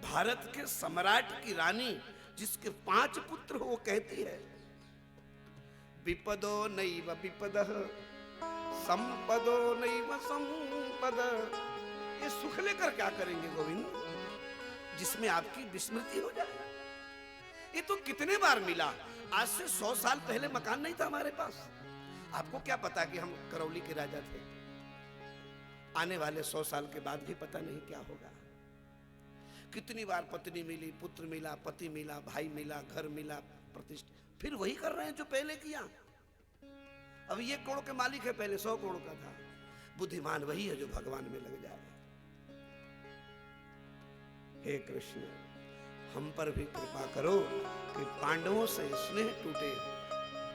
भारत के सम्राट की रानी जिसके 5 पुत्र हो वो कहती है विपदो नैव विपदः संपदो नैव संपद। ये सुख लेकर क्या करेंगे गोविंद जिसमें आपकी विस्मृति हो जाए। ये तो कितने बार मिला। आज से 100 साल पहले मकान नहीं था हमारे पास। आपको क्या पता कि हम करौली के राजा थे। आने वाले 100 साल के बाद भी पता नहीं क्या होगा। कितनी बार पत्नी मिली, पुत्र मिला, पति मिला, भाई मिला, घर मिला, प्रतिष्ठा, फिर वही कर रहे हैं जो पहले किया। अब 1 करोड़ के मालिक है, पहले 100 करोड़ का था। बुद्धिमान वही है जो भगवान में लग जाए। हे कृष्ण, हम पर भी कृपा करो कि पांडवों से स्नेह टूटे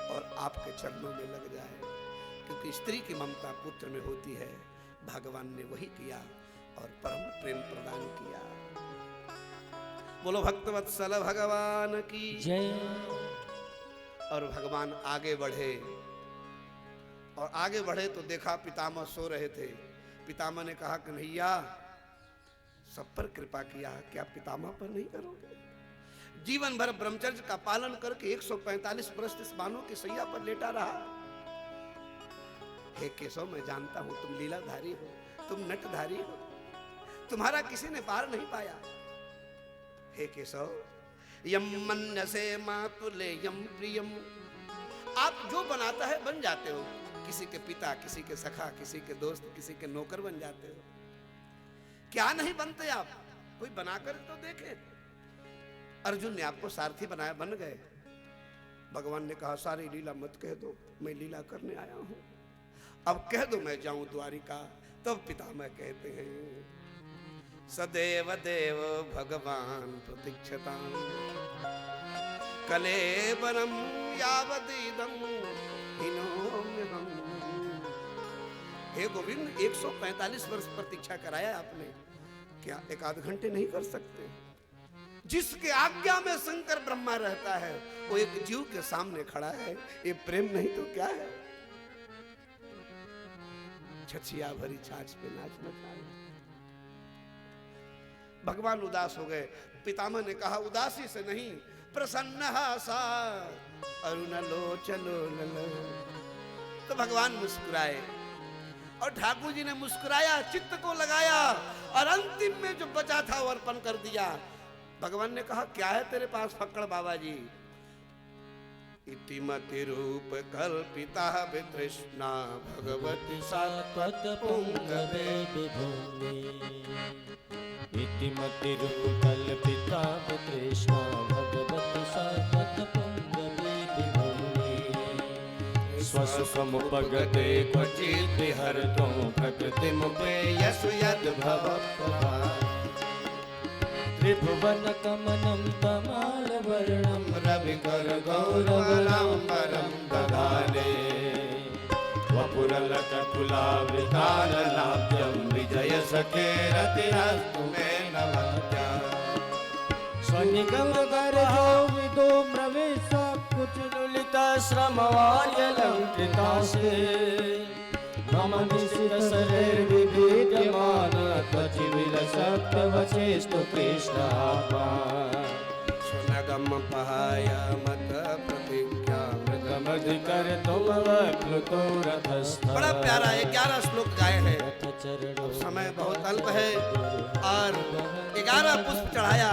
और आपके चरणों में लग जाए, क्योंकि स्त्री की ममता पुत्र में होती है। भगवान ने वही किया और परम प्रेम प्रदान किया। बोलो भक्तवत्सल भगवान की जय। और भगवान आगे बढ़े, और आगे बढ़े तो देखा पितामह सो रहे थे। पितामह ने कहा कन्हैया सब पर कृपा किया, क्या पितामह पर नहीं करोगे? जीवन भर ब्रह्मचर्य का पालन करके 145 वर्ष इस बानों की सैया पर लेटा रहा। हे केशव, मैं जानता हूं तुम लीलाधारी हो, तुम नटधारी हो, तुम्हारा किसी ने पार नहीं पाया। हे केशव, यम मन्यसे मातुलेयम प्रियम, आप जो बनाता है बन जाते हो। किसी के पिता, किसी के सखा, किसी के दोस्त, किसी के नौकर बन जाते हो। क्या नहीं बनते आप? कोई बनाकर तो देखे। अर्जुन ने आपको सारथी बनाया, बन गए। भगवान ने कहा सारी लीला मत कह दो, मैं लीला करने आया हूं। अब कह दो मैं जाऊं द्वारिका। तब पितामह कहते हैं सदैव देव भगवान प्रतीक्षताम् कलेवरम यावदीदं हिनोम्यहम्। हे गोविंद, 145 वर्ष प्रतीक्षा कराया आपने, क्या 1 घंटे नहीं कर सकते? जिसके आज्ञा में शंकर ब्रह्मा रहता है वो एक जीव के सामने खड़ा है। ये प्रेम नहीं तो क्या है? छछिया भरी छाछ पे नाचना चाहिए। भगवान उदास हो गए। पितामह ने कहा उदासी से नहीं, प्रसन्न सा अरुण लोचनो ललो। तो भगवान मुस्कुराए और ठाकुर जी ने मुस्कुराया, चित्त को लगाया और अंतिम में जो बचा था वो अर्पण कर दिया। भगवान ने कहा क्या है तेरे पास फक्कड़ बाबा जी? इतिमति रूप कल्पिता वितृष्णा भगवती सात्वत पुंगवे विभुनि। इतिमति रूप कल्पिता वितृष्णा भगवती सात्वत पुंगवे विभुनि। स्वसुखमुपगते क्वचित् विहरतो प्रकृतिमुपेयसु यद्भवः। त्रिभुवन कमनं तमालवर्णं रविकर गौरवलाम्बरं ददाने। वपुरलककुलावृताललाभ्यं विजय सखे रतिरस्तु मे नमः। स्वनिगम गर्भो विदोम्रवेशा कुचलुलिता श्रमवार्यलङ्कृतास्ते। मम निशित शरीर्विभीड्यमान त्वचिविलसप्तवचेस्तु कृष्णापा। सुनगम पहाय मत प्रतिज्ञा मृगमधिकर तुम वक्लुतो रथस्थ। बड़ा प्यारा 11 श्लोक गाए हैं। अब समय बहुत अल्प है और 11 पुष्प चढ़ाया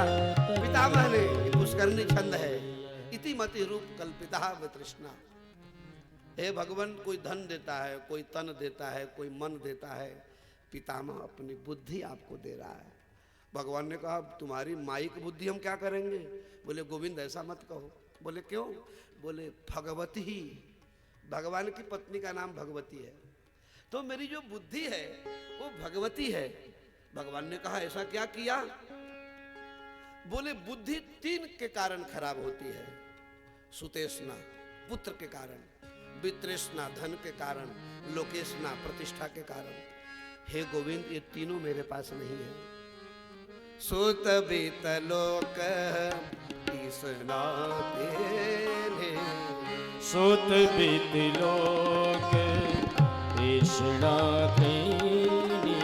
पितामह ने। पुष्करणी छंद है। इतिमति रूप कल्पिता वितृष्णा। हे भगवान, कोई धन देता है, कोई तन देता है, कोई मन देता है। पितामह अपनी बुद्धि आपको दे रहा है। भगवान ने कहा तुम्हारी माई की बुद्धि हम क्या करेंगे? बोले गोविंद ऐसा मत कहो। बोले क्यों? बोले भगवती ही, भगवान की पत्नी का नाम भगवती है, तो मेरी जो बुद्धि है वो भगवती है। भगवान ने कहा ऐसा क्या किया? बोले बुद्धि 3 के कारण खराब होती है। सुतेष्णा पुत्र के कारण, वितृष्णा धन के कारण, लोकेशना प्रतिष्ठा के कारण। हे गोविंद, ये तीनों मेरे पास नहीं है। सुत बीत लोक तृष्णा तेरे। सुत बीत लोक तृष्णा तेरी।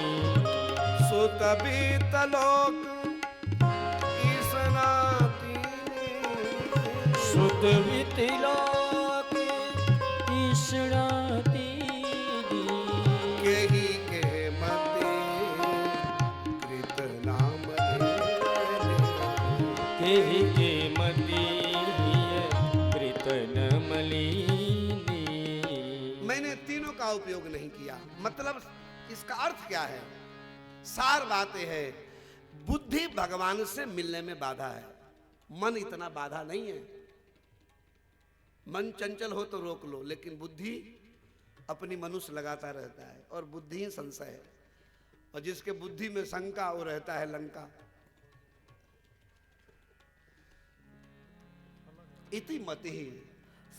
सुत बीत लोक वितिलोक ईषणाति केहि के मते कृत नाम केहि के मति कृत न मलिनी। मैंने तीनों का उपयोग नहीं किया। मतलब इसका अर्थ क्या है? सार बात यह है, बुद्धि भगवान से मिलने में बाधा है, मन इतना बाधा नहीं है। मन चंचल हो तो रोक लो, लेकिन बुद्धि अपनी मनुष्य लगाता रहता है, और बुद्धि ही संशय है, और जिसके बुद्धि में शंका वो रहता है लंका। इति मति ही,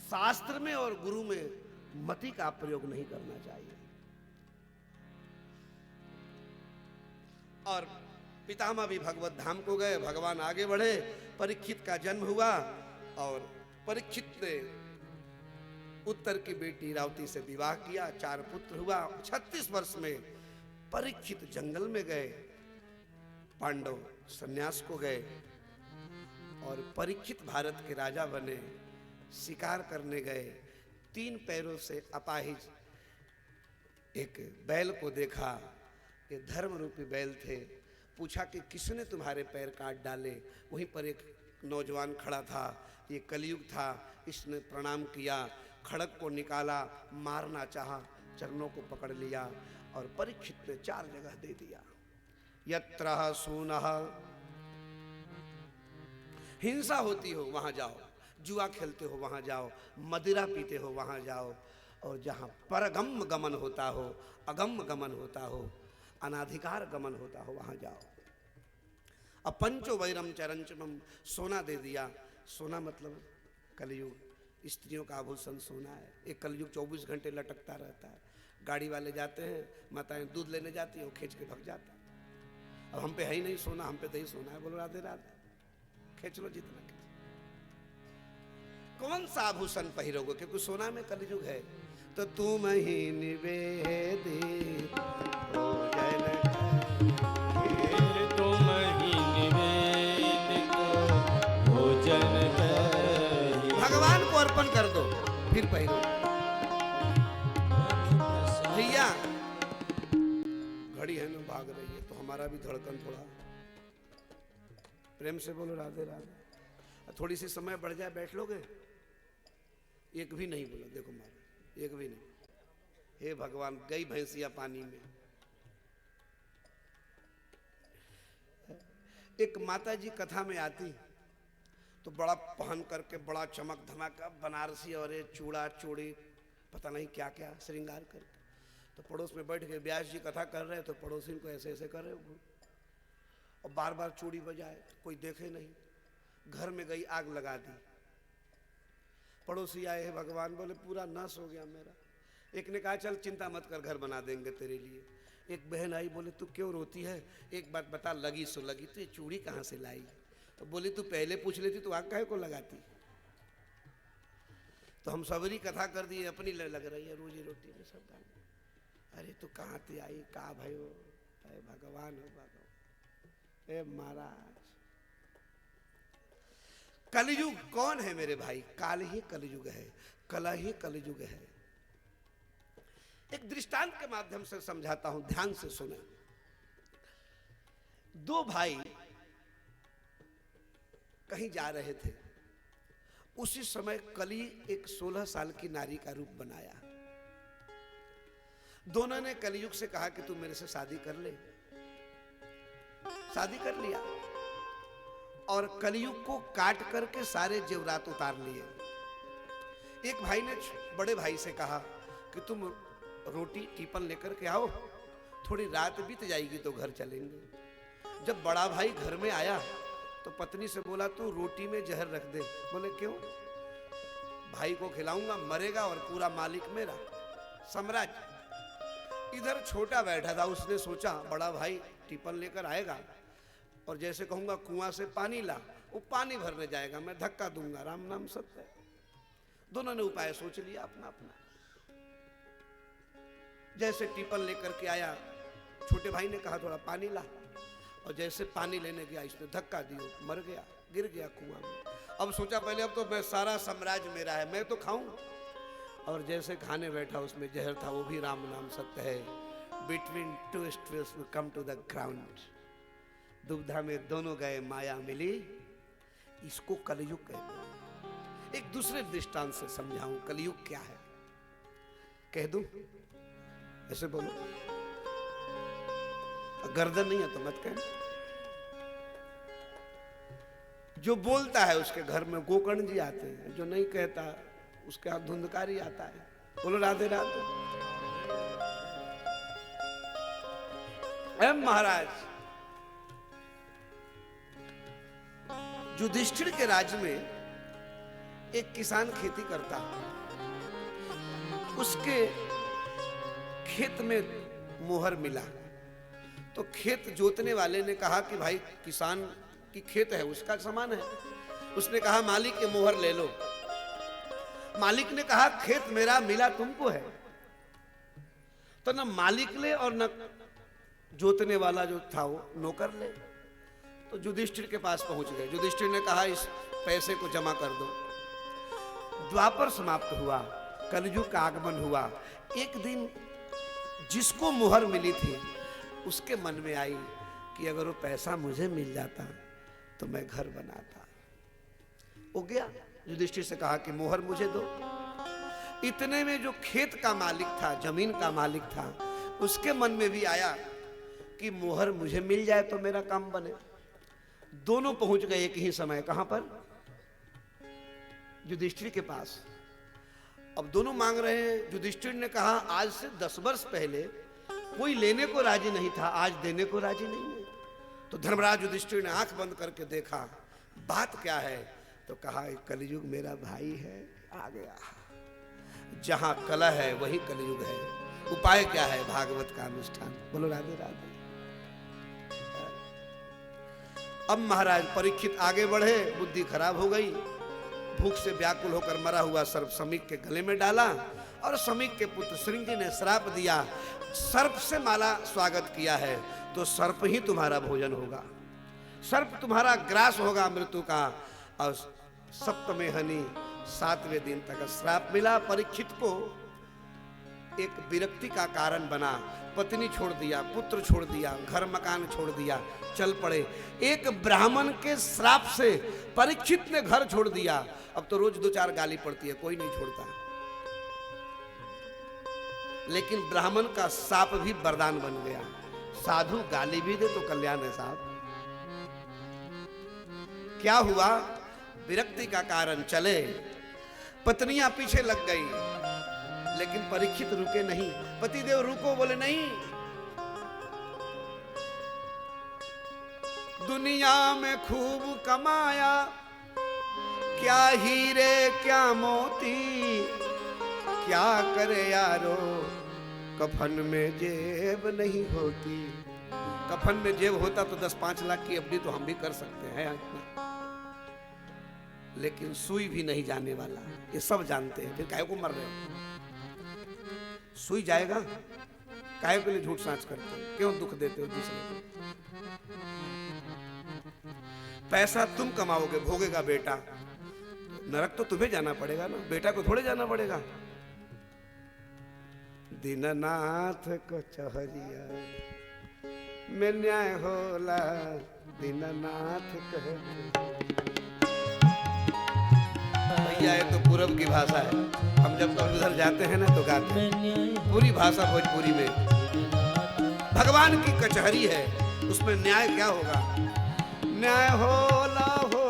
शास्त्र में और गुरु में मति का प्रयोग नहीं करना चाहिए। और पितामह भी भगवत धाम को गए, भगवान आगे बढ़े, परीक्षित का जन्म हुआ, और परीक्षित ने उत्तर की बेटी रावती से विवाह किया, 4 पुत्र हुआ। 36 वर्ष में परीक्षित जंगल में गए, पांडव सन्यास को गए, और परीक्षित भारत के राजा बने, शिकार करने गए। 3 पैरों से अपाहिज एक बैल को देखा, ये धर्म रूपी बैल थे। पूछा कि किसने तुम्हारे पैर काट डाले? वहीं पर एक नौजवान खड़ा था, ये कलयुग था। इसने प्रणाम किया, खड़ग को निकाला, मारना चाहा, चरणों को पकड़ लिया, और परीक्षित ने 4 जगह दे दिया। यत्र सूनः, हिंसा होती हो वहां जाओ, जुआ खेलते हो वहां जाओ, मदिरा पीते हो वहां जाओ, और जहां परगम गमन होता हो, अगम गमन होता हो, अनाधिकार गमन होता हो, वहां जाओ। अब पंचो वैरम चरंचनम, सोना दे दिया। सोना मतलब कलयुग, स्त्रियों का आभूषण सोना है। एक कलयुग 24 घंटे लटकता रहता है। गाड़ी वाले जाते हैं, माताएं दूध लेने जाती हैं, वो खींच के भग जाता है। अब हम पे है ही नहीं सोना, हम पे तो ही सोना है। बोलो राधे राधे, खींच लो जितना खींच। कौन सा आभूषण पहिरोगे? क्योंकि सोना में कलयुग है। तो तुम ही निवेदित भोजन, तुम ही निवेदित भोजन करिए। भगवान को अर्पण कर दो, फिर पहिरो। भैया घड़ी है ना भाग रही है, तो हमारा भी धड़कन थोड़ा प्रेम से बोलो राधे राधे। थोड़ी सी समय बढ़ जाए, बैठ लोगे? एक भी नहीं बोलो, देखो मारो, एक भी नहीं। हे भगवान, गई भैंसिया पानी में। एक माता जी कथा में आती, तो बड़ा पहन करके, बड़ा चमक धमाका, बनारसी और ये चूड़ा चूड़ी, पता नहीं क्या क्या श्रृंगार करके, तो पड़ोस में बैठ के व्यास जी कथा कर रहे, तो पड़ोसी को ऐसे ऐसे कर रहे, और बार बार चूड़ी बजाए, कोई देखे नहीं। घर में गई, आग लगा दी। पड़ोसी आए हैं, भगवान बोले पूरा नाश हो गया मेरा। एक ने कहा चल चिंता मत कर, घर बना देंगे तेरे लिए। एक बहन आई, बोले तू क्यों रोती है? एक बात बता, लगी सो लगी, तो ये चूड़ी कहाँ से लाई? तो बोली तू पहले पूछ लेती तो आग काहे को लगाती? तो हम सबरी कथा कर दिए, अपनी लग रही है रोजी रोटी में सब डाल। अरे तू कहाँ से आई? कहा भाई हो? भगवान हो भगवान। ए महाराज, कलयुग कौन है मेरे भाई? काल ही कलयुग है, कला ही कलयुग है। एक दृष्टांत के माध्यम से समझाता हूं, ध्यान से सुने। 2 भाई कहीं जा रहे थे, उसी समय कली एक 16 साल की नारी का रूप बनाया। दोनों ने कलयुग से कहा कि तू मेरे से शादी कर ले। शादी कर लिया, और कलयुग को काट करके सारे जेवरात उतार लिए। एक भाई ने बड़े भाई से कहा कि तुम रोटी टीपन लेकर के आओ, थोड़ी रात बीत जाएगी तो घर चलेंगे। जब बड़ा भाई घर में आया तो पत्नी से बोला तू रोटी में जहर रख दे। बोले क्यों? भाई को खिलाऊंगा, मरेगा और पूरा मालिक मेरा, साम्राज्य। इधर छोटा बैठा था, उसने सोचा बड़ा भाई टीपन लेकर आएगा, और जैसे कहूंगा कुआं से पानी ला, वो पानी भरने जाएगा, मैं धक्का दूंगा। राम नाम सत्य है। दोनों ने उपाय सोच लिया अपना अपना। जैसे टीपन लेकर के आया, छोटे भाई ने कहा थोड़ा पानी ला, और जैसे पानी लेने गया इसने धक्का दिया, मर गया, गिर गया कुआं में। अब सोचा पहले अब तो मैं सारा साम्राज्य मेरा है, मैं तो खाऊं। और जैसे खाने बैठा उसमें जहर था, वो भी राम नाम सत्य है। Between two streams we come to the ground, दुविधा में दोनों गए माया मिली, इसको कलयुग कहते हैं। एक दूसरे दृष्टांत से समझाऊं कलयुग क्या है, कह दूं? ऐसे बोलो, गर्दन नहीं है तो मत कहना। जो बोलता है उसके घर में गोकर्ण जी आते हैं, जो नहीं कहता उसके हाथ धुंधकारी आता है। बोलो राधे राधे। महाराज, युधिष्ठिर के राज्य में एक किसान खेती करता, उसके खेत में मोहर मिला। तो खेत जोतने वाले ने कहा कि भाई किसान की खेत है, उसका सामान है। उसने कहा मालिक ये मोहर ले लो। मालिक ने कहा खेत मेरा मिला तुमको है। तो न मालिक ले और न जोतने वाला जो था वो नौकर ले। तो युधिष्ठिर के पास पहुंच गए। युधिष्ठिर ने कहा इस पैसे को जमा कर दो। द्वापर समाप्त हुआ, कलयुग का आगमन हुआ। एक दिन जिसको मोहर मिली थी उसके मन में आई कि अगर वो पैसा मुझे मिल जाता तो मैं घर बनाता। वो गया, युधिष्ठिर से कहा कि मोहर मुझे दो। इतने में जो खेत का मालिक था, जमीन का मालिक था, उसके मन में भी आया कि मोहर मुझे मिल जाए तो मेरा काम बने। दोनों पहुंच गए एक ही समय। कहां पर? युधिष्ठिर के पास। अब दोनों मांग रहे हैं। युधिष्ठिर ने कहा आज से 10 वर्ष पहले कोई लेने को राजी नहीं था, आज देने को राजी नहीं है। तो धर्मराज युधिष्ठिर ने आंख बंद करके देखा, बात क्या है? तो कहा कलयुग मेरा भाई है, आ गया। जहां कला है वही कलयुग है। उपाय क्या है? भागवत का अनुष्ठान। बोलो राधे राधे। अब महाराज परीक्षित आगे बढ़े, बुद्धि खराब हो गई। भूख से व्याकुल होकर मरा हुआ सर्प समीक के गले में डाला और समीक के पुत्र श्रृंगी ने श्राप दिया, सर्प से माला स्वागत किया है तो सर्प ही तुम्हारा भोजन होगा, सर्प तुम्हारा ग्रास होगा मृत्यु का। और सप्तमे हनि 7वें दिन तक श्राप मिला। परीक्षित को एक विरक्ति का कारण बना। पत्नी छोड़ दिया, पुत्र छोड़ दिया, घर मकान छोड़ दिया, चल पड़े। एक ब्राह्मण के श्राप से परीक्षित ने घर छोड़ दिया। अब तो रोज 2-4 गाली पड़ती है, कोई नहीं छोड़ता। लेकिन ब्राह्मण का शाप भी वरदान बन गया। साधु गाली भी दे तो कल्याण है साहब। क्या हुआ? विरक्ति का कारण चले, पत्नियां पीछे लग गई, लेकिन परीक्षित रुके नहीं। पतिदेव रुको, बोले नहीं। दुनिया में खूब कमाया, क्या हीरे क्या मोती, क्या करे यारो, कफन में जेब नहीं होती। कफन में जेब होता तो 10-5 लाख की एफडी तो हम भी कर सकते हैं इतना, लेकिन सुई भी नहीं जाने वाला, ये सब जानते हैं। फिर काहे को मर रहे हो? सुई जाएगा, काहे के लिए झूठ साँच करते हो? क्यों दुख देते हो दूसरे को? पैसा तुम कमाओगे, भोगेगा बेटा, नरक तो तुम्हें जाना पड़ेगा ना, बेटा को थोड़े जाना पड़ेगा। दीननाथ कचहरिया में न्याय होला, दीननाथ कह। भैया ये तो पूरब की भाषा है। हम जब कभी उधर जाते हैं ना तो गाते हैं। पूरी भाषा भोजपुरी में। भगवान की कचहरी है, उसमें न्याय क्या होगा? न्याय होला हो,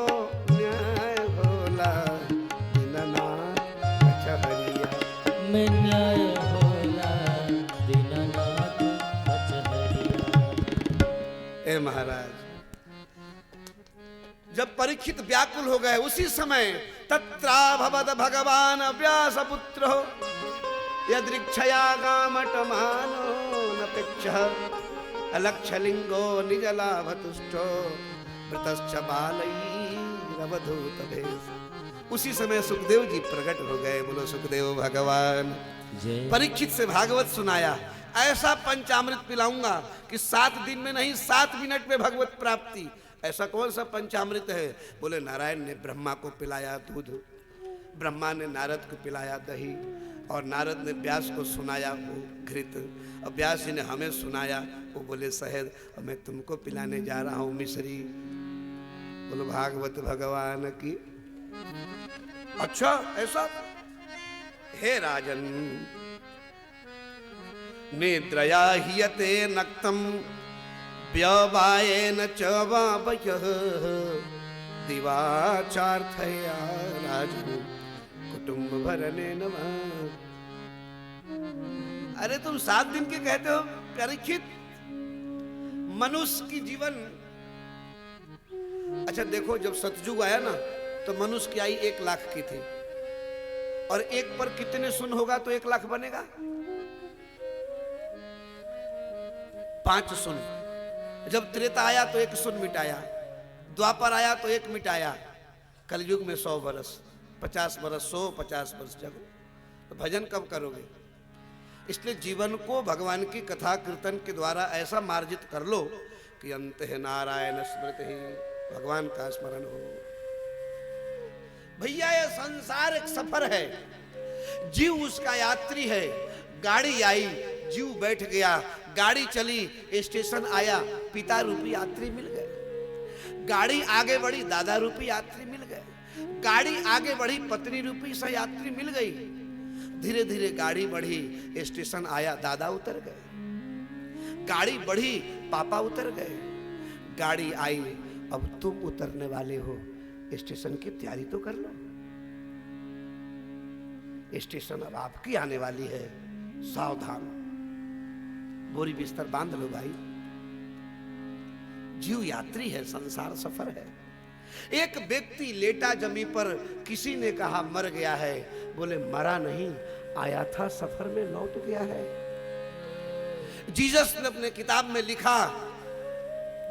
न्याय होला, दीननाथ कचहरिया में न्याय होला, दीननाथ कचहरिया। ए महाराज, जब परीक्षित व्याकुल हो गए उसी समय तत्रा भवद भगवान व्यास पुत्र यदृक्षया गामटमानो नपेक्षः अलक्षलिंगो निजलाभतुष्टो वृतश्च बालैरवधूत भेष। उसी समय सुखदेव जी प्रकट हो गए। बोलो सुखदेव भगवान। परीक्षित से भागवत सुनाया। ऐसा पंचामृत पिलाऊंगा कि 7 दिन में नहीं 7 मिनट में भगवत प्राप्ति। ऐसा कौन सा पंचामृत है? बोले नारायण ने ब्रह्मा को पिलाया दूध, ब्रह्मा ने नारद को पिलाया दही, और नारद ने व्यास को सुनाया वो घृत, और व्यास जी ने हमें सुनाया वो बोले शहद, और मैं तुमको पिलाने जा रहा हूँ मिश्री। बोलो भागवत भगवान की। अच्छा ऐसा? हे राजन, निद्रया हियते नक्तम व्यवायेन च वावयः दिवाचार्थया राजन कुटुंब भरने नमः। अरे तुम 7 दिन के कहते हो परीक्षित, मनुष्य की जीवन। अच्छा देखो, जब सतयुग आया ना तो मनुष्य की आयु 1 लाख की थी, और 1 पर कितने सुन होगा तो 1 लाख बनेगा? 5 सुन। जब त्रेता आया तो 1 सुन मिटाया, द्वापर आया तो 1 मिटाया, कलयुग में 100 वर्ष, 50 वर्ष 100, 50 वर्ष जगो, तो भजन कब करोगे? इसलिए जीवन को भगवान की कथा कीर्तन के द्वारा ऐसा मार्जित कर लो कि अंत है नारायण स्मृति ही, भगवान का स्मरण हो। भैया ये संसार एक सफर है, जीव उसका यात्री है। गाड़ी आई, जीव बैठ गया, गाड़ी चली, स्टेशन आया, पिता रूपी यात्री मिल गए। गाड़ी आगे बढ़ी, दादा रूपी यात्री मिल गए। गाड़ी आगे बढ़ी, पत्नी रूपी सहयात्री मिल गई। धीरे धीरे गाड़ी बढ़ी, स्टेशन आया, दादा उतर गए। गाड़ी बढ़ी, पापा उतर गए। गाड़ी आई, अब तुम उतरने वाले हो, स्टेशन की तैयारी तो कर लो। स्टेशन अब आपकी आने वाली है, सावधान, बोरी बिस्तर बांध लो भाई। जीव यात्री है, संसार सफर है। एक व्यक्ति लेटा जमीन पर, किसी ने कहा मर गया है, बोले मरा नहीं, आया था सफर में, लौट गया है। जीसस ने अपने किताब में लिखा,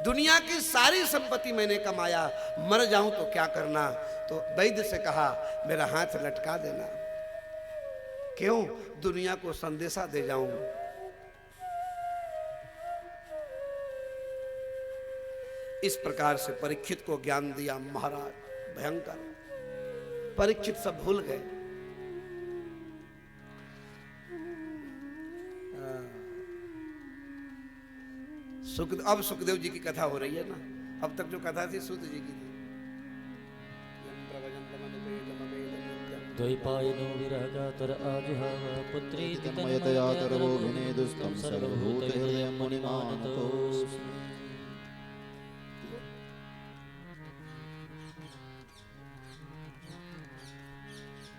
दुनिया की सारी संपत्ति मैंने कमाया, मर जाऊं तो क्या करना? तो वैद्य से कहा मेरा हाथ लटका देना। क्यों? दुनिया को संदेशा दे जाऊं। इस प्रकार से परीक्षित को ज्ञान दिया महाराज, भयंकर। परीक्षित सब भूल गए। अब सुखदेव जी की कथा हो रही है ना। अब तक जो कथा थी सूत जी की थी। द्वैपायनो विरहकातर आजुहाव पुत्रीति तन्मयतया तरवो विनेदुस्तं सर्वभूतहृदयं मुनिमानतोऽस्मि।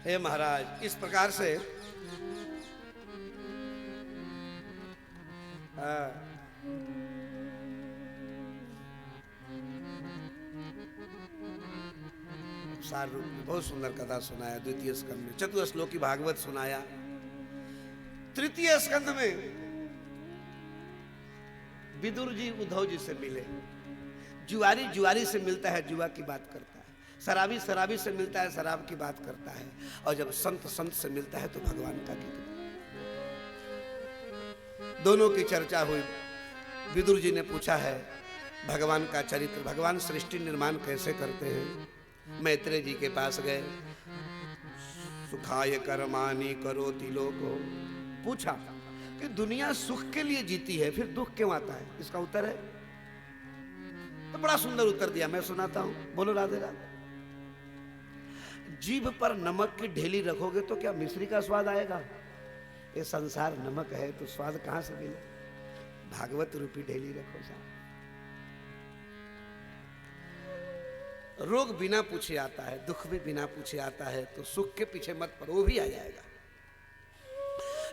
हे महाराज, इस प्रकार से सार रूप में बहुत सुंदर कथा सुनाया। द्वितीय स्कंद में चतुश्लोकी भागवत सुनाया। तृतीय स्कंद में विदुर जी उद्धव जी से मिले। जुआरी जुआरी से मिलता है, जुआ की बात करता है। शराबी शराबी से मिलता है, शराब की बात करता है। और जब संत संत से मिलता है तो भगवान का गीत। दोनों की चर्चा हुई। विदुर जी ने पूछा है भगवान का चरित्र, भगवान सृष्टि निर्माण कैसे करते हैं। मैत्रेय जी के पास गए। सुखाय कर्माणि करोति लोको। पूछा कि दुनिया सुख के लिए जीती है, फिर दुख क्यों आता है? इसका उत्तर है तो बड़ा सुंदर उत्तर दिया, मैं सुनाता हूं। बोलो राधे राधे। जीभ पर नमक की ढेली रखोगे तो क्या मिश्री का स्वाद आएगा? ये संसार नमक है तो स्वाद कहां से मिले? भागवत रूपी ढेली रखो साहब। रोग बिना पूछे आता है, दुख भी बिना पूछे आता है, तो सुख के पीछे मत पड़ो, वो भी आ जाएगा।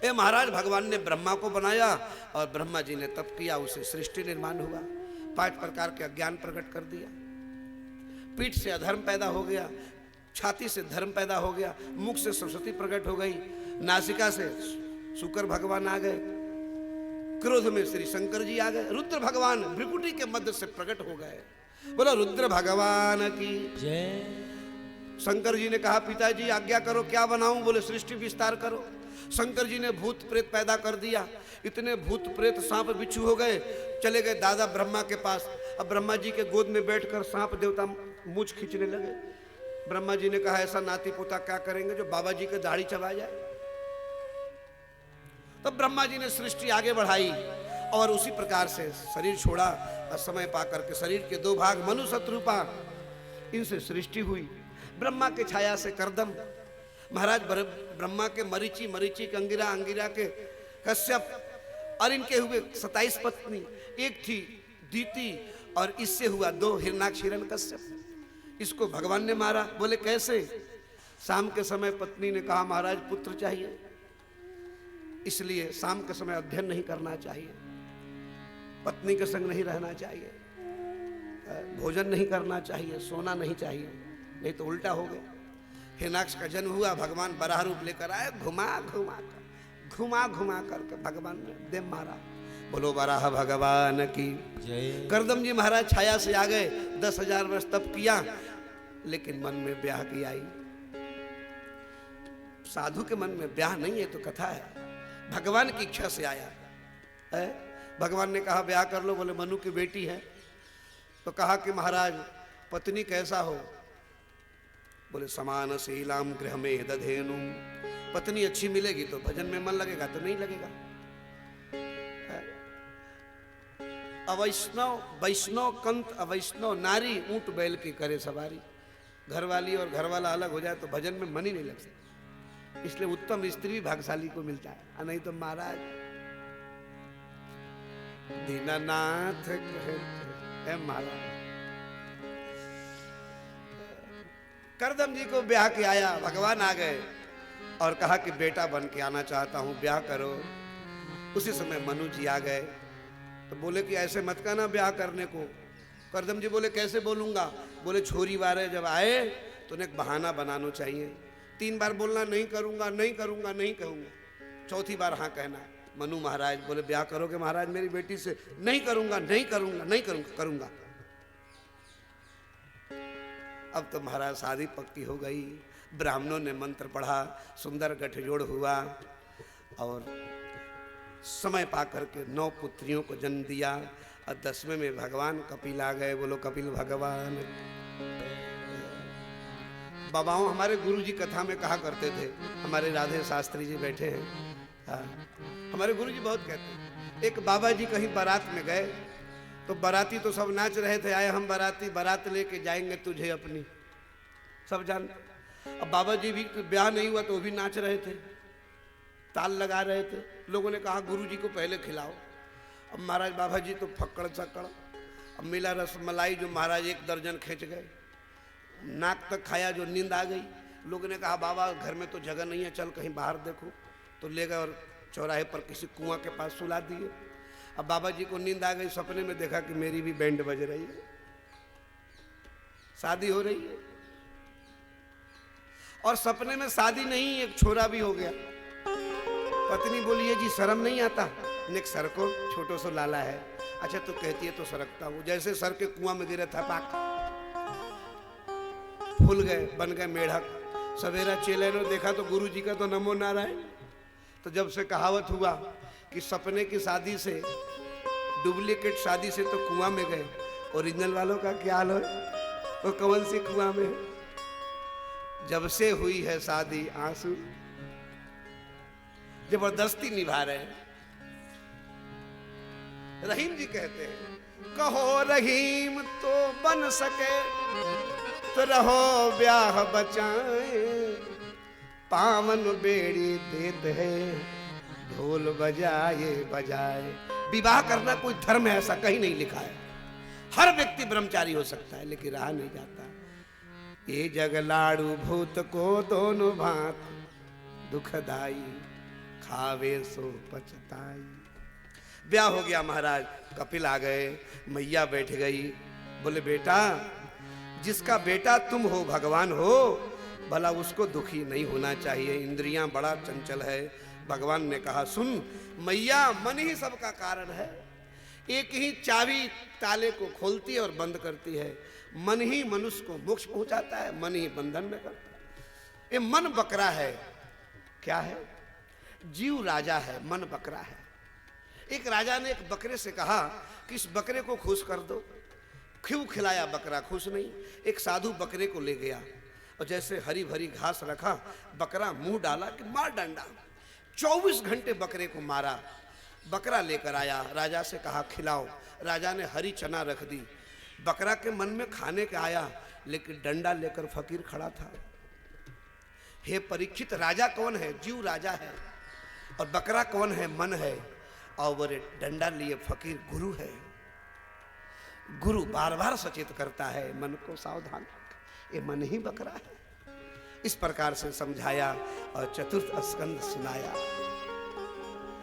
ये महाराज, भगवान ने ब्रह्मा को बनाया और ब्रह्मा जी ने तप किया, उसे सृष्टि निर्माण हुआ। 5 प्रकार के अज्ञान प्रकट कर दिया। पीठ से अधर्म पैदा हो गया, छाती से धर्म पैदा हो गया, मुख से सरस्वती प्रकट हो गई, नासिका से शुक्र भगवान आ गए, क्रोध में श्री शंकर जी आ गए, रुद्र भगवान भ्रिकुटी के मध्य से प्रकट हो गए। बोलो रुद्र भगवान की जय। शंकर जी ने कहा पिताजी आज्ञा करो, क्या बनाऊं? बोले सृष्टि विस्तार करो। शंकर जी ने भूत प्रेत पैदा कर दिया। इतने भूत प्रेत सांप बिच्छू हो गए। चले गए दादा ब्रह्मा के पास। अब ब्रह्मा जी के गोद में बैठकर सांप देवता मूछ खींचने लगे। ब्रह्मा जी ने कहा ऐसा नाती पोता क्या करेंगे जो बाबा जी की दाढ़ी चबा जाए। तो ब्रह्मा जी ने सृष्टि आगे बढ़ाई और उसी प्रकार से शरीर छोड़ा और समय पा करके शरीर के दो भाग मनु शत्रुपा इनसे सृष्टि हुई। ब्रह्मा के छाया से करदम महाराज, ब्रह्मा के मरीचि, मरीचि के अंगिरा, अंगिरा के कश्यप और इनके हुए 27 पत्नी, एक थी दीति और इससे हुआ 2 हिरणाक्ष हिरण्यकश्यप। इसको भगवान ने मारा। बोले कैसे? शाम के समय पत्नी ने कहा महाराज पुत्र चाहिए, इसलिए शाम के समय अध्ययन नहीं करना चाहिए, पत्नी के संग नहीं रहना चाहिए, भोजन नहीं करना चाहिए, सोना नहीं चाहिए, नहीं तो उल्टा हो गया। हिरणाक्ष का जन्म हुआ, भगवान बराह रूप लेकर आए, घुमा घुमा करके भगवान ने दे मारा। बोलो बराह भगवान की जय। करदम जी महाराज छाया से आ गए, 10,000 वर्ष तप किया, लेकिन मन में ब्याह की आई। साधु के मन में ब्याह नहीं है तो कथा है, भगवान की इच्छा से आया है। भगवान ने कहा ब्याह कर लो। बोले मनु की बेटी है। तो कहा कि महाराज पत्नी कैसा हो? बोले समान शीलाम गृह में दधेनु, पत्नी अच्छी मिलेगी तो भजन में मन लगेगा, तो नहीं लगेगा। अवैष्णव वैष्णव कंत अवैष्णव नारी ऊंट बैल की करे सवारी। घरवाली और घरवाला अलग हो जाए तो भजन में मन ही नहीं लग सकता। इसलिए उत्तम स्त्री भाग्यशाली को मिलता है, नहीं तो महाराज दीनानाथ महाराज। करदम जी को ब्याह के आया, भगवान आ गए और कहा कि बेटा बन के आना चाहता हूं, ब्याह करो। उसी समय मनु जी आ गए तो बोले कि ऐसे मत कहना ब्याह करने को। करदम जी बोले कैसे बोलूंगा? बोले छोरी वारे जब आए तो उन्हें एक बहाना बनाना चाहिए। 3 बार बोलना नहीं करूंगा, नहीं करूंगा, नहीं कहूंगा, चौथी बार हाँ कहना। मनु महाराज बोले ब्याह करोगे महाराज मेरी बेटी से? नहीं करूंगा, नहीं करूंगा, नहीं करूंगा, करूंगा। अब तो महाराज शादी पक्की हो गई। ब्राह्मणों ने मंत्र पढ़ा, सुंदर गठजोड़ हुआ और समय पा करके 9 पुत्रियों को जन्म दिया और 10वें में भगवान कपिल आ गए। बोलो कपिल भगवान। बाबाओं हमारे गुरु जी कथा में कहा करते थे, हमारे राधे शास्त्री जी बैठे हैं, हाँ, हमारे गुरु जी बहुत कहते हैं। एक बाबा जी कहीं बारात में गए तो बाराती तो सब नाच रहे थे, आए हम बाराती, बारात लेके जाएंगे तुझे अपनी, सब जानते। अब बाबा जी भी ब्याह नहीं हुआ तो वो भी नाच रहे थे, ताल लगा रहे थे। लोगों ने कहा गुरु जी को पहले खिलाओ। अब महाराज बाबा जी तो फक्कड़ चक्कड़, अब मिला रसमलाई जो महाराज 1 दर्जन खींच गए, नाक तक खाया जो नींद आ गई। लोगों ने कहा बाबा घर में तो जगह नहीं है, चल कहीं बाहर देखो। तो ले गए और चौराहे पर किसी कुआं के पास सुला दिए। अब बाबा जी को नींद आ गई, सपने में देखा कि मेरी भी बैंड बज रही है, शादी हो रही है। और सपने में शादी नहीं, एक छोरा भी हो गया। पत्नी बोली है जी शर्म नहीं आता? नेक सर को छोटो सो लाला है। अच्छा तो कहती है तो सरकता हूं। जैसे सर के कुआं में गिरा था, पाक फूल गए, बन गए मेढक। सवेरा चेले ने देखा तो गुरु जी का तो नमो नारायण। तो जब से कहावत हुआ कि सपने की शादी से, डुप्लीकेट शादी से तो कुआं में गए, ओरिजिनल वालों का क्या हाल है? वो कौन सी कुआं में है? जब से हुई है शादी आंसू जबरदस्ती निभा रहे हैं। रहीम जी कहते हैं कहो रहीम तो बन सके तो रहो ब्याह बचाए, पावन बेड़ी देते हैं ढोल बजाए बजाए। विवाह करना कोई धर्म है ऐसा कहीं नहीं लिखा है। हर व्यक्ति ब्रह्मचारी हो सकता है लेकिन रहा नहीं जाता। ये जग लाड़ू भूत को दोनों भांत दुखदाई, खावे सो पछताई। ब्याह हो गया महाराज, कपिल आ गए, मैया बैठ गई। बोले बेटा जिसका बेटा तुम हो भगवान हो, भला उसको दुखी नहीं होना चाहिए, इंद्रियां बड़ा चंचल है। भगवान ने कहा सुन मैया, मन ही सबका कारण है। एक ही चाबी ताले को खोलती है और बंद करती है। मन ही मनुष्य को मोक्ष पहुंचाता है, मन ही बंधन में करता है। ये मन बकरा है। क्या है? जीव राजा है, मन बकरा है। एक राजा ने एक बकरे से कहा कि इस बकरे को खुश कर दो। खूब खिलाया, बकरा खुश नहीं। एक साधु बकरे को ले गया और जैसे हरी भरी घास रखा, बकरा मुंह डाला कि मार डंडा। 24 घंटे बकरे को मारा। बकरा लेकर आया, राजा से कहा खिलाओ। राजा ने हरी चना रख दी। बकरा के मन में खाने का आया, लेकिन डंडा लेकर फकीर खड़ा था। हे परीक्षित, राजा कौन है? जीव राजा है। और बकरा कौन है? मन है। और वो डंडा लिए फकीर गुरु है। गुरु बार बार सचेत करता है मन को, सावधान, ये मन ही बकरा है। इस प्रकार से समझाया और चतुर्थ स्कंद सुनाया।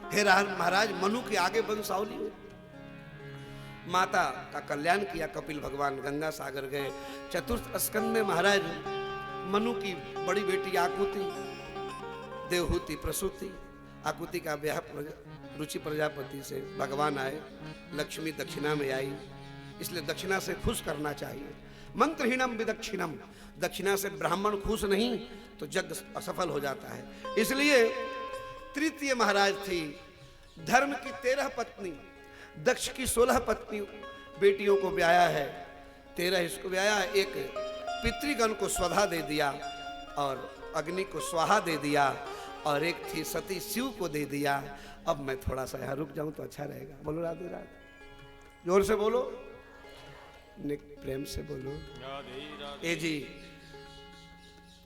हे महाराज, मनु के आगे वंशावली हुई। माता का कल्याण किया कपिल भगवान, गंगा सागर गए। चतुर्थ स्कंद में महाराज मनु की बड़ी बेटी आकुति, देवहूति, प्रसूति। आकुति का ब्याह रुचि प्रजापति से। भगवान आए, लक्ष्मी दक्षिणा में आई, इसलिए दक्षिणा से खुश करना चाहिए। मंत्रहीनम विदक्षिणम, दक्षिणा से ब्राह्मण खुश नहीं तो यज्ञ असफल हो जाता है। इसलिए तृतीय महाराज थी, धर्म की 13 पत्नी, दक्ष की 16 पत्नी बेटियों को ब्याया है, 13 इसको ब्याया। एक पितृगण को स्वधा दे दिया और अग्नि को स्वाहा दे दिया, और एक थी सती शिव को दे दिया। अब मैं थोड़ा सा यहाँ रुक जाऊं तो अच्छा रहेगा। बोलो राधे राधे, जोर से बोलो, प्रेम से बोलो। ए जी,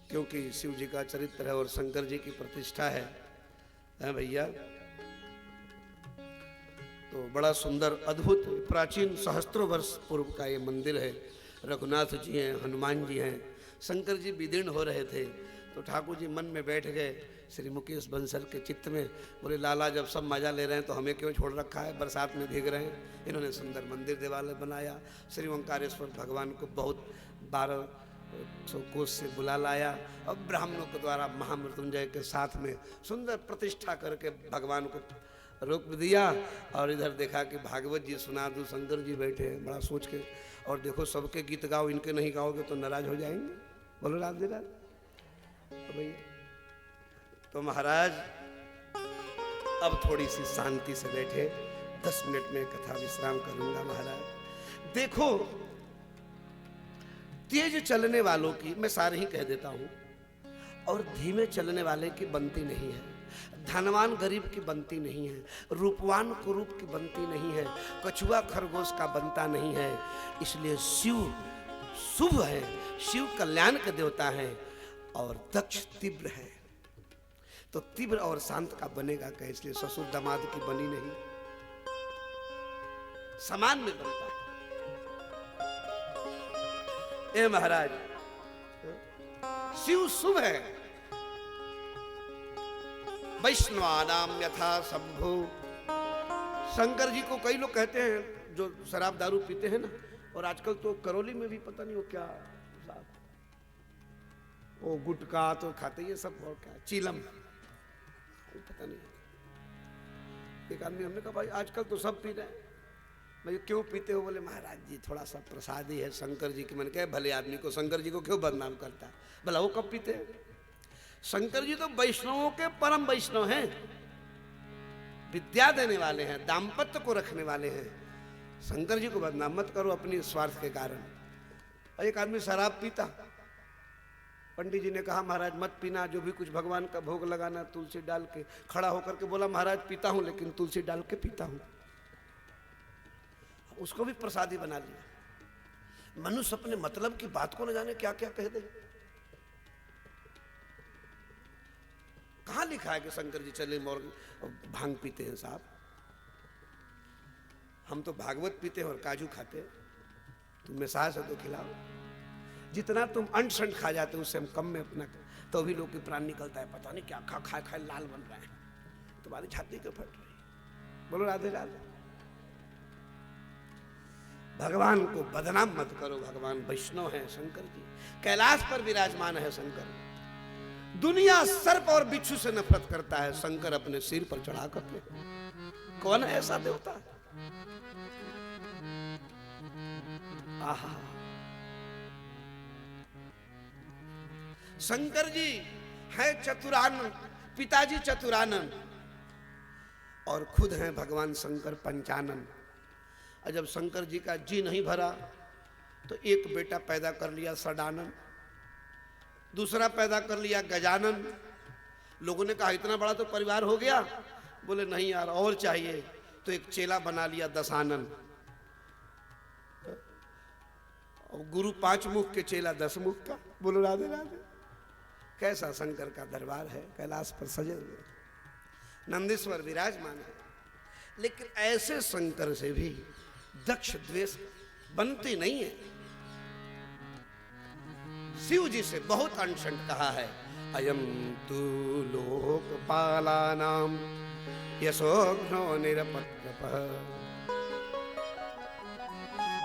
क्योंकि शिव जी का चरित्र है और शंकर जी की प्रतिष्ठा है भैया। तो बड़ा सुंदर, अद्भुत, प्राचीन, सहस्त्रों वर्ष पूर्व का ये मंदिर है। रघुनाथ जी हैं, हनुमान जी हैं। शंकर जी विदीर्ण हो रहे थे तो ठाकुर जी मन में बैठ गए श्री मुकेश बंसल के चित्त में। बोले लाला, जब सब मजा ले रहे हैं तो हमें क्यों छोड़ रखा है, बरसात में भीग रहे हैं। इन्होंने सुंदर मंदिर देवालय बनाया। श्री ओंकारेश्वर भगवान को बहुत 1200 कोस से बुला लाया और ब्राह्मणों के द्वारा महामृत्युंजय के साथ में सुंदर प्रतिष्ठा करके भगवान को रोक दिया। और इधर देखा कि भागवत जी सुना दूं, शंकर जी बैठे हैं। बड़ा सोच के, और देखो सबके गीत गाओ, इनके नहीं गाओगे तो नाराज हो जाएंगे। बोलो राधे राधे। तो भैया, तो महाराज अब थोड़ी सी शांति से बैठे, 10 मिनट में कथा विश्राम करूंगा। महाराज देखो, तेज चलने वालों की, मैं सारे ही कह देता हूं, और धीमे चलने वाले की बनती नहीं है। धनवान गरीब की बनती नहीं है, रूपवान कुरूप की बनती नहीं है, कछुआ खरगोश का बनता नहीं है। इसलिए शिव शुभ है, शिव कल्याण के देवता है, और दक्ष तीव्र है। तो तीव्र और शांत का बनेगा क्या? इसलिए ससुर दामाद की बनी नहीं, समान में बनता है। ए महाराज, शिव शुभ है। वैष्णवानाम यथा शंभु। शंकर जी को कई लोग कहते हैं जो शराब दारू पीते हैं ना, और आजकल तो करौली में भी पता नहीं वो क्या, वो गुटखा तो खाते, ये सब और क्या चीलम, पता नहीं। एक आदमी, हमने कहा भाई आजकल तो सब पी रहे हैं। मैं क्यों पीते हो? बोले महाराज जी थोड़ा सा प्रसादी है शंकर जी की। मैंने कहा भले आदमी को शंकर जी को क्यों बदनाम करता है? भला वो कब पीते हैं? शंकर जी तो वैष्णवों के परम वैष्णव हैं, विद्या देने वाले हैं, दाम्पत्य को रखने वाले हैं। शंकर जी को बदनाम मत करो अपनी स्वार्थ के कारण। एक आदमी शराब पीता, पंडित जी ने कहा महाराज मत पीना, जो भी कुछ भगवान का भोग लगाना तुलसी डाल के। खड़ा होकर के बोला महाराज पीता हूं, लेकिन तुलसी डाल के पीता हूं। उसको भी प्रसादी बना लिया। मनुष्य अपने मतलब की बात को न जाने क्या क्या कह दे। कहां लिखा है कि शंकर जी चले मोर भांग पीते हैं? साहब, हम तो भागवत पीते हैं और काजू खाते हैं। तुम में साहस है तो खिलाओ। जितना तुम अंट संट खा जाते हो उससे हम कम में अपना, तो भी लोग की प्राण निकलता है। पता नहीं क्या खा खा खा लाल बन रहा है, तुम्हारी छाती क्यों फट रही? बोलो राधे राधे। भगवान को बदनाम मत करो। भगवान वैष्णव है शंकर जी, कैलाश पर विराजमान है शंकर। दुनिया सर्प और बिच्छू से नफरत करता है, शंकर अपने सिर पर चढ़ा करके। कौन है ऐसा देवता? आहा, शंकर जी है चतुरानन, पिताजी चतुरानन, और खुद हैं भगवान शंकर पंचानन। और जब शंकर जी का जी नहीं भरा तो एक बेटा पैदा कर लिया सडानन, दूसरा पैदा कर लिया गजानन। लोगों ने कहा इतना बड़ा तो परिवार हो गया। बोले नहीं यार और चाहिए, तो एक चेला बना लिया दशानन। और गुरु 5 मुख के चेला 10 मुख का। बोलो राधे राधे। कैसा शंकर का दरबार है, कैलाश पर सजे हुए नंदीश्वर विराजमान है। लेकिन ऐसे शंकर से भी दक्ष द्वेष बनती नहीं है। शिव जी से बहुत अनशन कहा है, अयम तु लोकपालानाम यशोघ्नो निरपत्रपः।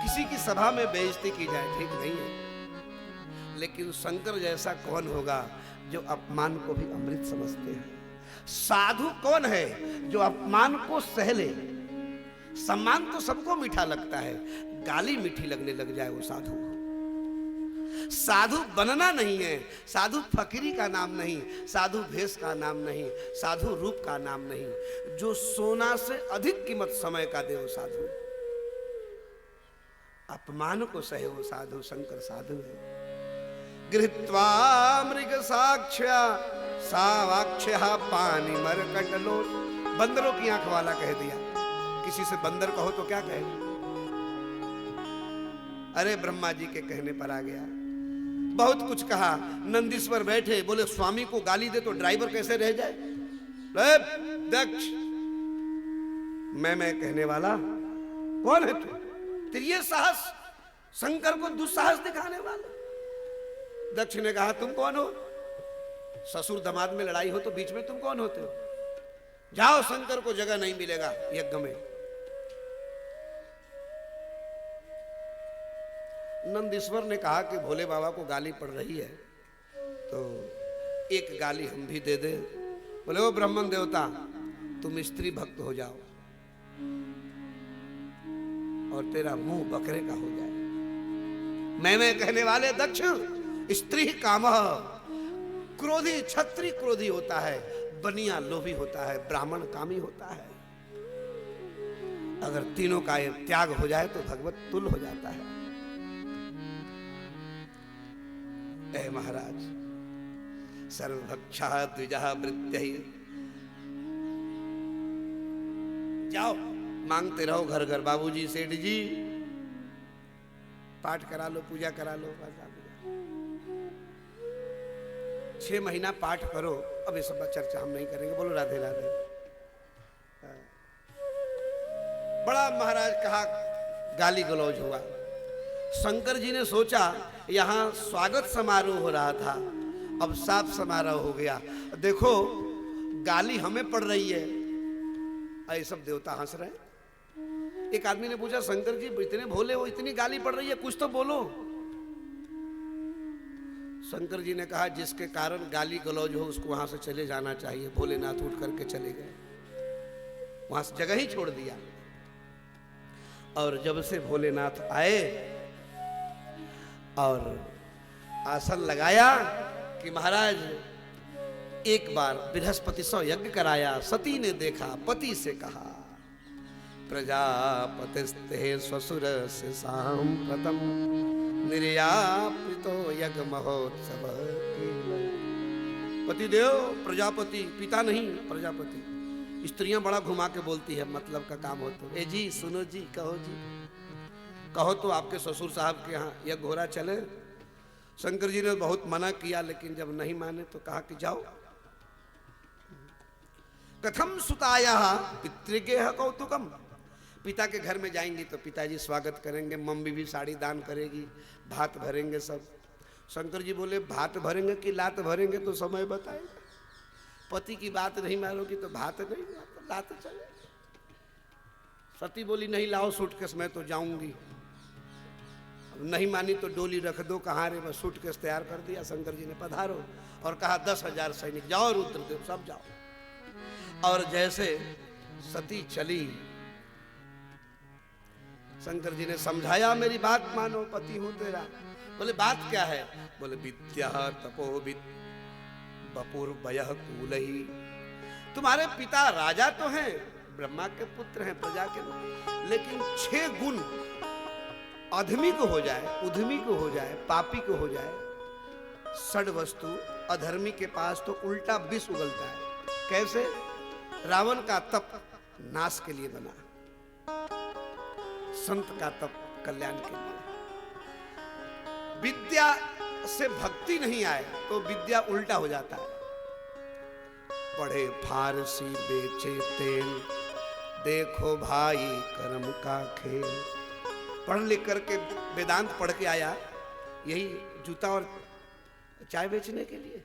किसी की सभा में बेइज्जती की जाए ठीक नहीं है, लेकिन शंकर जैसा कौन होगा जो अपमान को भी अमृत समझते हैं। साधु कौन है जो अपमान को सह ले। सम्मान तो सबको मीठा लगता है, गाली मीठी लगने लग जाए वो साधु। साधु बनना नहीं है, साधु फकीरी का नाम नहीं, साधु भेष का नाम नहीं, साधु रूप का नाम नहीं। जो सोना से अधिक कीमत समय का दे वो साधु। अपमान को सहे वो साधु, शंकर साधु है। गृहीत्वा मृग साक्ष्या सावाक्ष्य पानी मरकटलो। बंदरों की आंख वाला कह दिया। किसी से बंदर कहो तो क्या कहे? अरे ब्रह्मा जी के कहने पर आ गया। बहुत कुछ कहा। नंदीश्वर बैठे, बोले स्वामी को गाली दे तो ड्राइवर कैसे रह जाए? दक्ष, मैं कहने वाला कौन है तू? तेरी ये साहस, शंकर को दुस्साहस दिखाने वाला। दक्ष ने कहा तुम कौन हो? ससुर दामाद में लड़ाई हो तो बीच में तुम कौन होते हो? जाओ, शंकर को जगह नहीं मिलेगा यज्ञ में। नंदीश्वर ने कहा कि भोले बाबा को गाली पड़ रही है तो एक गाली हम भी दे दे। बोले ओ ब्राह्मण देवता, तुम स्त्री भक्त हो जाओ और तेरा मुंह बकरे का हो जाए। मैं कहने वाले दक्ष, स्त्री कामः। क्रोधी क्षत्रिय क्रोधी होता है, बनिया लोभी होता है, ब्राह्मण कामी होता है। अगर तीनों का त्याग हो जाए तो भगवत तुल्य हो जाता है। ऐ महाराज, सर्वभक्षा द्विजः वृत्यै। जाओ मांगते रहो घर घर, बाबूजी सेठ जी पाठ करा लो, पूजा करा लो। 6 महीना पाठ करो। अब ये सब चर्चा हम नहीं करेंगे। बोलो राधे राधे। बड़ा महाराज कहा, गाली गलौज हुआ। शंकर जी ने सोचा यहां स्वागत समारोह हो रहा था, अब साफ समारोह हो गया। देखो गाली हमें पड़ रही है, ये सब देवता हंस रहे हैं। एक आदमी ने पूछा, शंकर जी इतने भोले हो, इतनी गाली पड़ रही है, कुछ तो बोलो। शंकर जी ने कहा, जिसके कारण गाली गलौज हो उसको वहां से चले जाना चाहिए। भोलेनाथ उठ करके चले गए, वहां से जगह ही छोड़ दिया। और जब से भोलेनाथ आए और आसन लगाया कि महाराज एक बार बृहस्पति सौ यज्ञ कराया। सती ने देखा, पति से कहा, प्रजापतिस्ते स्वसुर से सांप्रतम निर्यापितो यज्ञ महोत्सव। पतिदेव प्रजापति, पिता नहीं प्रजापति। स्त्रियां बड़ा घुमा के बोलती है, मतलब का काम हो तो ए जी सुनो जी, कहो जी, कहो तो आपके ससुर साहब के यहाँ यज्ञ हो रहा चले। शंकर जी ने बहुत मना किया, लेकिन जब नहीं माने तो कहा कि जाओ। कथम सुताया पितृगेह कौतुकम। पिता के घर में जाएंगी तो पिताजी स्वागत करेंगे, मम्मी भी साड़ी दान करेगी, भात भरेंगे सब। शंकर जी बोले, भात भरेंगे कि लात भरेंगे तो समय बताएगा। पति की बात नहीं मानोगी तो भात नहीं, लात चले। सती बोली, नहीं लाओ सूटकेस, मैं तो जाऊंगी। नहीं मानी तो डोली रख दो। कहाँ रे? बस सूटकेस तैयार कर दिया। शंकर जी ने पधारो और कहा 10,000 सैनिक जाओ, रुद्रदेव सब जाओ। और जैसे सती चली, शंकर जी ने समझाया, मेरी बात मानो, पति हूं तेरा। बोले बात क्या है? बोले विद्या तपोविद बपुर वयः कूलही। तुम्हारे पिता राजा तो हैं, ब्रह्मा के पुत्र हैं, प्रजा के, लेकिन 6 गुण अधमी को हो जाए, उधमी को हो जाए, पापी को हो जाए, सड़ वस्तु अधर्मी के पास तो उल्टा विष उगलता है। कैसे? रावण का तप नाश के लिए बना, संत का तप कल्याण के लिए। विद्या से भक्ति नहीं आए तो विद्या उल्टा हो जाता है। पढ़े फारसी बेचे तेल, देखो भाई कर्म का खेल। पढ़ लिख करके वेदांत पढ़ के आया, यही जूता और चाय बेचने के लिए।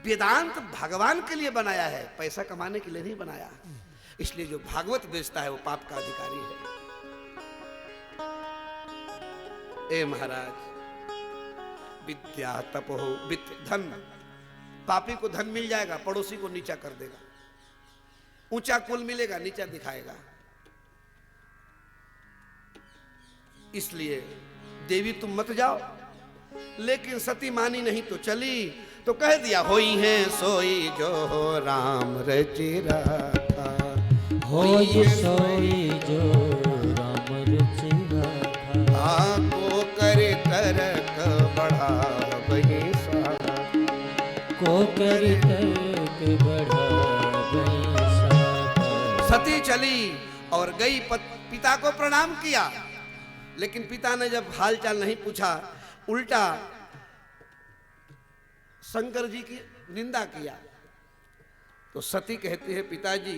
वेदांत भगवान के लिए बनाया है, पैसा कमाने के लिए नहीं बनाया। इसलिए जो भागवत बेचता है वो पाप का अधिकारी है। ए महाराज, विद्या तप हो, वित्त धन, पापी को धन मिल जाएगा, पड़ोसी को नीचा कर देगा। ऊंचा कुल मिलेगा, नीचा दिखाएगा। इसलिए देवी तुम मत जाओ, लेकिन सती मानी नहीं तो चली, तो कह दिया होई है सोई जो हो राम रचि रखा, होई सोई जो राम रचि रखा। को करे तरक बढ़ा वही सा, को करे तरक बढ़ा वही सा। सती चली और गई, पिता को प्रणाम किया, लेकिन पिता ने जब हालचाल नहीं पूछा, उल्टा शंकर जी की निंदा किया। तो सती कहती है, पिताजी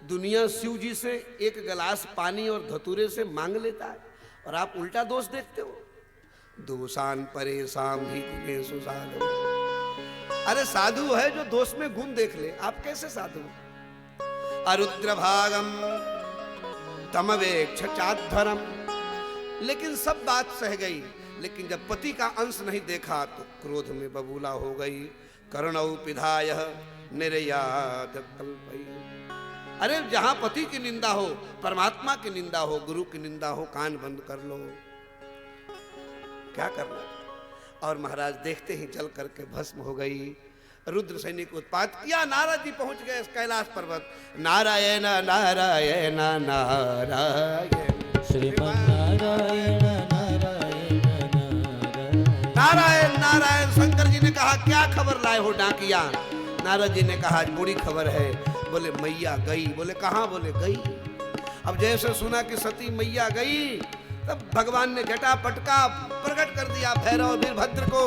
दुनिया शिव जी से एक गिलास पानी और धतूरे से मांग लेता है और आप उल्टा दोष देखते हो। दोषान परेशान भी गुणे सुसाधु। अरे साधु है जो दोष में गुण देख ले, आप कैसे साधु? अरुद्र भागम तमवेक्ष चाध्वरम। लेकिन सब बात सह गई, लेकिन जब पति का अंश नहीं देखा तो क्रोध में बबूला हो गई। करुणौ पिधाय निर्यात कल्पई। अरे जहां पति की निंदा हो, परमात्मा की निंदा हो, गुरु की निंदा हो, कान बंद कर लो। क्या करना? और महाराज देखते ही जल करके भस्म हो गई। रुद्र सैनिक उत्पात किया, नारद जी पहुंच गए कैलाश पर्वत। नारायण नारायण नारायण, श्रीमन नारायण नारायण नारायण। नारायण नारायण। शंकर जी ने कहा क्या खबर लाए हो डाकिया? नारद जी ने कहा आज बुरी खबर है। बोले मैया गई। बोले कहाँ? बोले गई। अब जैसे सुना कि सती मैया गई, तब भगवान ने जटा पटका प्रकट कर दिया भैरव वीरभद्र को,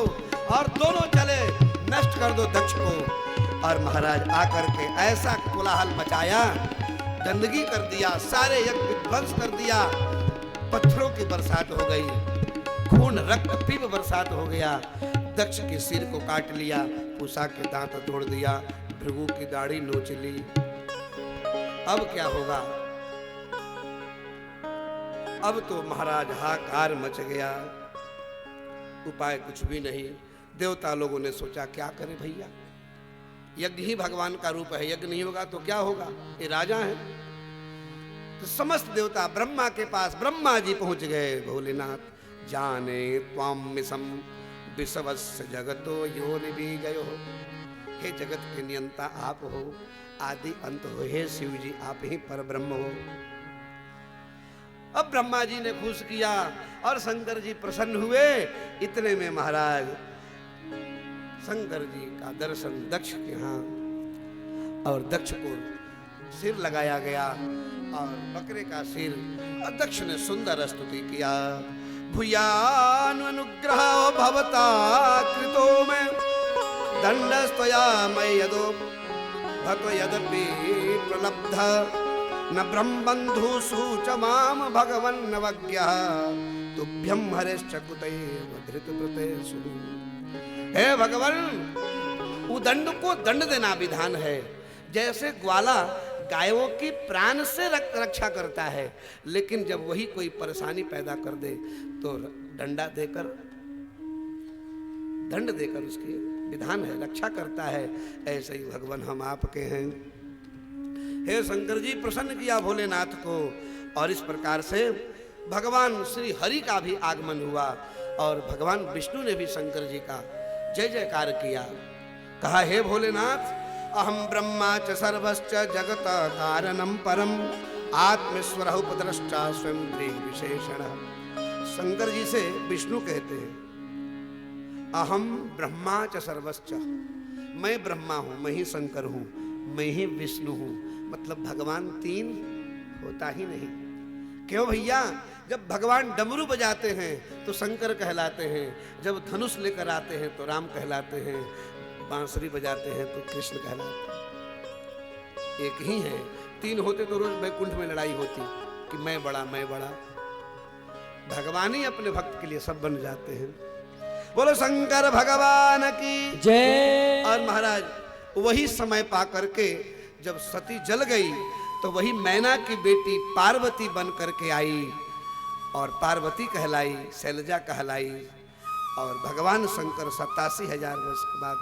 और दोनों चले नष्ट कर दो दक्ष को। और महाराज आकर के ऐसा कोलाहल मचाया, गंदगी कर दिया, सारे यज्ञ विध्वंस कर दिया, पत्थरों की बरसात हो गई, खून रक्त पीप बरसात हो गया। दक्ष के सिर को काट लिया, पूषा के दांत तोड़ दिया, भृगु की दाढ़ी नोच ली। अब क्या होगा? अब तो महाराज हाहाकार मच गया, उपाय कुछ भी नहीं। देवता लोगों ने सोचा क्या करें भैया, यज्ञ ही भगवान का रूप है, यज्ञ नहीं होगा तो क्या होगा? ये राजा है। तो समस्त देवता ब्रह्मा के पास, ब्रह्मा जी पहुंच गए। भोलेनाथ जाने त्वाम मिसम विश्वस्य जगतो योनि बीजयो। हे जगत के नियंता आप हो, आदि अंत हो, हे शिव जी आप ही पर ब्रह्म हो। अब ब्रह्मा जी ने खुश किया और शंकर जी प्रसन्न हुए। इतने में महाराज शंकर जी का दर्शन दक्ष के यहाँ, और दक्ष को सिर लगाया गया और बकरे का सिर, और दक्ष ने सुंदर स्तुति किया। भूयानुग्रह भवता कृतो में दंडस्तया मैं यदो भतो यदपि प्रलब्ध न ब्रह्मबंधु सूच माम भगवन् नवज्ञः तुभ्यं हरेश्च कुतैव धृतव्रते सुनु। हे भगवान, उदंड को दंड देना विधान है। जैसे ग्वाला गायों की प्राण से रक्षा करता है, लेकिन जब वही कोई परेशानी पैदा कर दे तो डंडा देकर, दंड देकर उसकी विधान है, रक्षा करता है। ऐसे ही भगवान हम आपके हैं। हे शंकर जी प्रसन्न किया भोलेनाथ को, और इस प्रकार से भगवान श्री हरि का भी आगमन हुआ, और भगवान विष्णु ने भी शंकर जी का जय जयकार किया। कहा हे भोलेनाथ, अहम ब्रह्मा च सर्वश्च जगत कारणम परम आत्मेश्वर उपद्रष्टा स्वयं देह विशेषण। शंकर जी से विष्णु कहते हैं अहम ब्रह्मा च सर्वश्च, मैं ब्रह्मा हूं, मैं ही शंकर हूं, मैं ही विष्णु हूं। मतलब भगवान तीन होता ही नहीं। क्यों भैया? जब भगवान डमरू बजाते हैं तो शंकर कहलाते हैं, जब धनुष लेकर आते हैं तो राम कहलाते हैं, बांसुरी बजाते हैं तो कृष्ण कहलाते हैं। एक ही है। तीन होते तो रोज वैकुंठ में लड़ाई होती कि मैं बड़ा मैं बड़ा। भगवान ही अपने भक्त के लिए सब बन जाते हैं। बोलो शंकर भगवान की जय। और महाराज वही समय पा करके जब सती जल गई तो वही मैना की बेटी पार्वती बन करके आई और पार्वती कहलाई, शैलजा कहलाई। और भगवान शंकर 87,000 वर्ष के बाद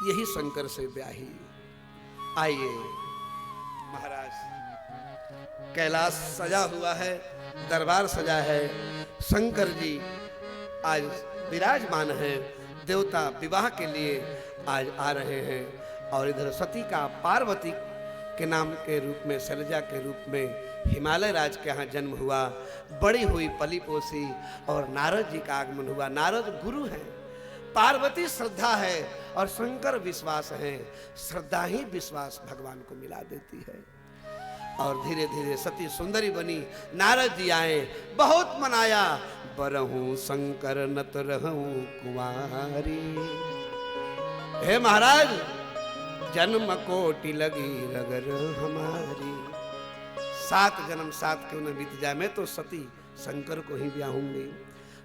यही शंकर से ब्याही। आइए महाराज, कैलाश सजा हुआ है, दरबार सजा है, शंकर जी आज विराजमान है, देवता विवाह के लिए आज आ रहे हैं। और इधर सती का पार्वती के नाम के रूप में, शैलजा के रूप में हिमालय राज के यहाँ जन्म हुआ, बड़ी हुई, पली पोसी और नारद जी का आगमन हुआ। नारद गुरु हैं, पार्वती श्रद्धा है और शंकर विश्वास है। श्रद्धा ही विश्वास भगवान को मिला देती है। और धीरे धीरे सती सुंदरी बनी। नारद जी आए, बहुत मनाया, बरहूं शंकर नत रहूं कुंवारी। हे महाराज, जन्म कोटि लगी रगर हमारी। 7 जन्म 7 क्यों न बीत जाए, मैं तो सती शंकर को ही ब्याहूंगी।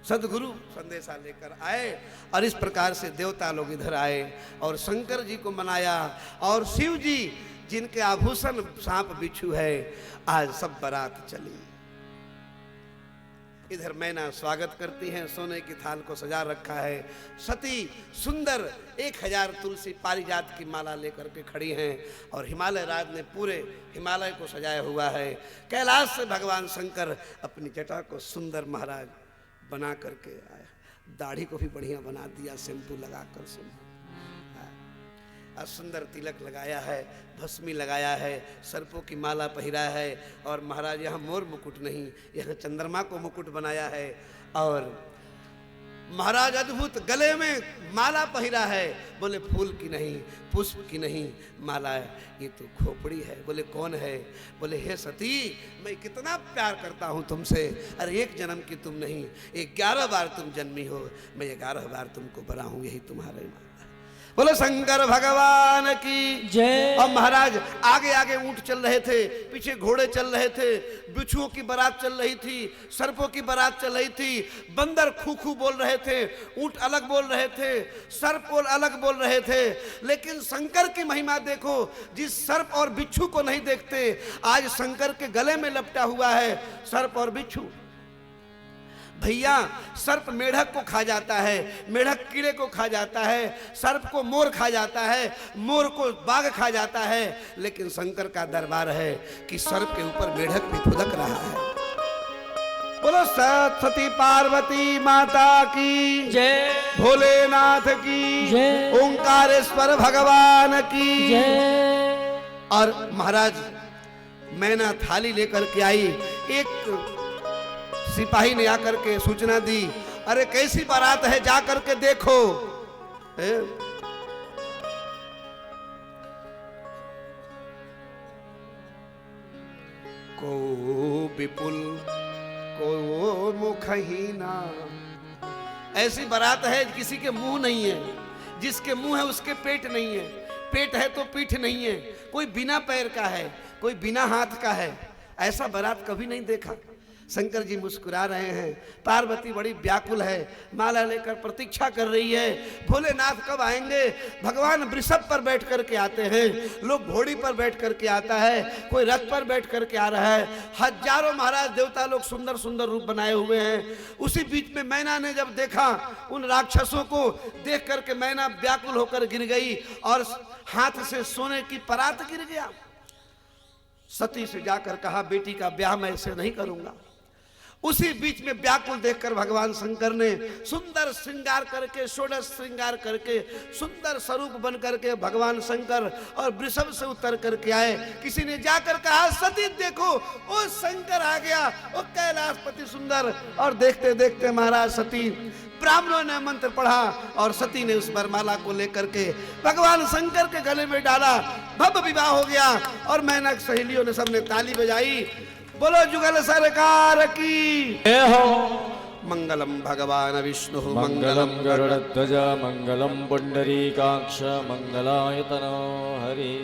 सदगुरु संदेशा लेकर आए और इस प्रकार से देवता लोग इधर आए और शंकर जी को मनाया। और शिव जी जिनके आभूषण सांप बिच्छू है, आज सब बारात चली। इधर मैना स्वागत करती हैं, सोने की थाल को सजा रखा है। सती सुंदर 1000 तुलसी पारिजात की माला लेकर के खड़ी हैं और हिमालय राज ने पूरे हिमालय को सजाया हुआ है। कैलाश से भगवान शंकर अपनी जटा को सुंदर महाराज बना करके आया, दाढ़ी को भी बढ़िया बना दिया, शैम्पू लगाकर सुंदर तिलक लगाया है, भस्मी लगाया है, सर्पों की माला पहिरा है। और महाराज यहाँ मोर मुकुट नहीं, यहाँ चंद्रमा को मुकुट बनाया है। और महाराज अद्भुत गले में माला पहिरा है। बोले फूल की नहीं, पुष्प की नहीं माला है, ये तो खोपड़ी है। बोले कौन है? बोले हे सती, मैं कितना प्यार करता हूँ तुमसे। अरे 1 जन्म की तुम नहीं, 11 बार तुम जन्मी हो, मैं 11 बार तुमको बना हूँ, यही तुम्हारे। बोलो शंकर भगवान की जय। और महाराज आगे आगे ऊंट चल रहे थे, पीछे घोड़े चल रहे थे, बिच्छुओं की बारात चल रही थी, सर्पों की बारात चल रही थी, बंदर खू खू बोल रहे थे, ऊंट अलग बोल रहे थे, सर्प अलग बोल रहे थे। लेकिन शंकर की महिमा देखो, जिस सर्प और बिच्छू को नहीं देखते, आज शंकर के गले में लपटा हुआ है सर्प और बिच्छू। भैया सर्प मेढक को खा जाता है, मेढक कीड़े को खा जाता है, सर्प को मोर खा जाता है, मोर को बाघ खा जाता है। लेकिन शंकर का दरबार है कि सर्प के ऊपर मेढक भी फुदक रहा है। बोलो सती पार्वती माता की जय। भोलेनाथ की जय। ओंकारेश्वर भगवान की जय। और महाराज मैना थाली लेकर के आई। एक सिपाही ने आकर के सूचना दी, अरे कैसी बारात है, जा करके देखो। को विपुल को मुखहीना। ऐसी बारात है किसी के मुंह नहीं है, जिसके मुंह है उसके पेट नहीं है, पेट है तो पीठ नहीं है, कोई बिना पैर का है, कोई बिना हाथ का है। ऐसा बारात कभी नहीं देखा। शंकर जी मुस्कुरा रहे हैं, पार्वती बड़ी व्याकुल है, माला लेकर प्रतीक्षा कर रही है, भोलेनाथ कब आएंगे। भगवान वृषभ पर बैठ करके आते हैं, लोग घोड़ी पर बैठ करके आता है, कोई रथ पर बैठ करके आ रहा है। हजारों महाराज देवता लोग सुंदर सुंदर रूप बनाए हुए हैं। उसी बीच में मैना ने जब देखा उन राक्षसों को, देख करके मैना व्याकुल होकर गिर गई और हाथ से सोने की परात गिर गया। सती से जाकर कहा, बेटी का ब्याह मैं ऐसे नहीं करूंगा। उसी बीच में व्याकुल देखकर भगवान शंकर ने सुंदर श्रृंगार करके, षोडश श्रृंगार करके, सुंदर स्वरूप बन करके भगवान शंकर और वृषभ से उतर करके आए। किसी ने जाकर कहा सती देखो वो शंकर आ गया, वो कैलाशपति सुंदर। और देखते देखते महाराज सती, ब्राह्मणों ने मंत्र पढ़ा और सती ने उस वरमाला को लेकर के भगवान शंकर के गले में डाला। भव्य विवाह हो गया और मेनक सहेलियों ने सबने ताली बजाई। बोलो जुगल सरकार की जय हो। मंगलम भगवान विष्णु मंगलम गरुड़ध्वज मंगलम पुंडरीकाक्ष मंगलाय तनो हरि।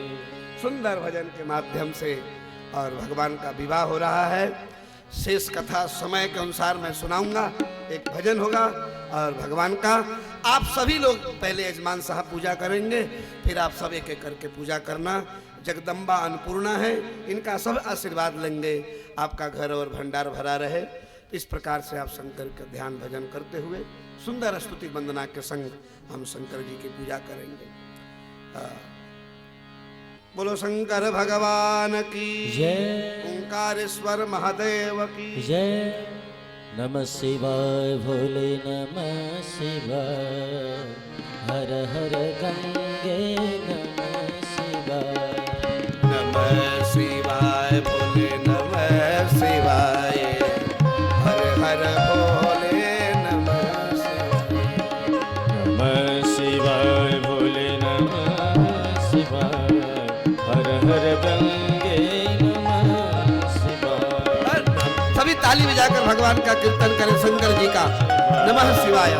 सुंदर भजन के माध्यम से और भगवान का विवाह हो रहा है। शेष कथा समय के अनुसार मैं सुनाऊंगा। एक भजन होगा और भगवान का आप सभी लोग पहले यजमान साहब पूजा करेंगे, फिर आप सब एक एक करके पूजा करना। जगदम्बा अन्नपूर्णा है, इनका सब आशीर्वाद लेंगे, आपका घर और भंडार भरा रहे। इस प्रकार से आप शंकर का ध्यान भजन करते हुए सुंदर स्तुति वंदना के संग हम शंकर जी की पूजा करेंगे। बोलो शंकर भगवान की जय। ओंकारेश्वर महादेव की जय। नमः शिवाय भोले नमः शिवाय, हर हर गंगे नमः शिवाय। नमः शिवाय भोले नमः शिवाय, हर हर भोले नमः शिवाय। नमः शिवाय भोले नमः शिवाय, हर हर गंगे नमः शिवाय। सभी ताली बजाकर भगवान का कीर्तन करें शंकर जी का। नमः शिवाय।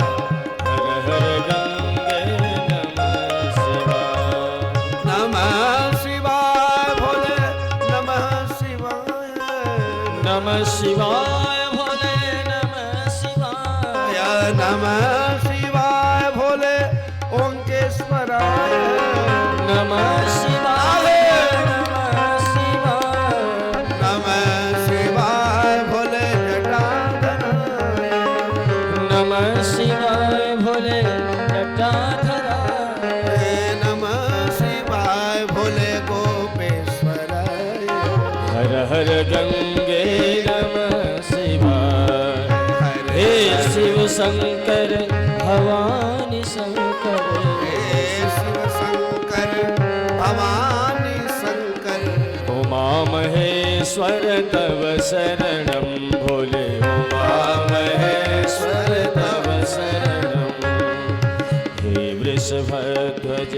हर हर गंगे नमः शिवाय। नमः शिवाय भोले नमः शिवाय। नमः शिवाय भोले नमः शिवाय। नमः शिवाय भोले ओंकेश्वराय। नमः शिवाय नमः शिवाय। नमः शिवाय भोले जटाधराय। नमः शिवाय भोले जटाधराय। नमः शिवाय भोले गोपेश्वराय। हर हर गंगे नमः शिवाय। हे शिव शंकर भवानी शंकर। हे शिव शंकर भवानी शंकर। उमा महेश्वर तव शरणं भोले। उमा महेश्वर तव शरणं। हे वृषभध्वज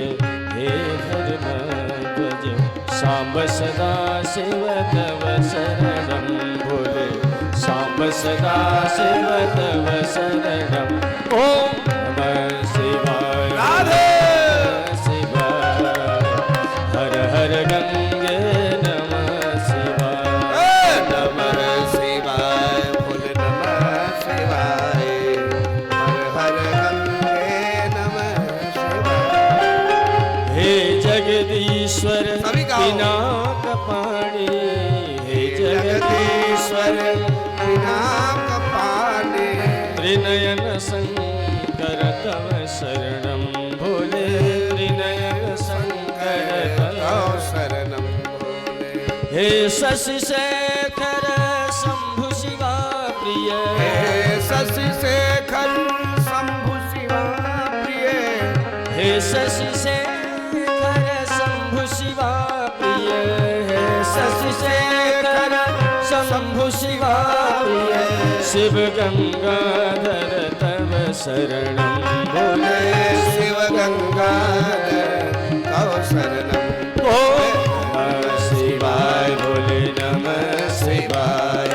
हे धर्मध्वज, सांब सदा शिव तव शरणं भोले। सांब सदा शिव तव शरणं। ओम नमः शिवाय। राधे। शिवाय। हर हर गंगे नमः शिवाय। नमः शिवाय भोले नमः शिवाय, हर हर गंगे नमः शिवाय। हे जगदीश्वर सभी गाओ। पिनाक पाणी। हे जगदीश्वर जगदीश्वर पिनाक पानी। त्रिनयन शंकर तव शरणं भोले। त्रिनयन शंकर तव शरणं भोले। हे शशि शेखर शंभु शिवा प्रिय। हे शशि शेखर शंभु शिवा प्रिय। हे शशि शेखर शंभु शिवा प्रिय। हे शशि शेखर शंभु शिवा प्रिय। शिव गंगाधर तव शरणं भोले। शिव गंगाधर तव शरणं। ओम नमः शिवाय भोले नमः शिवाय।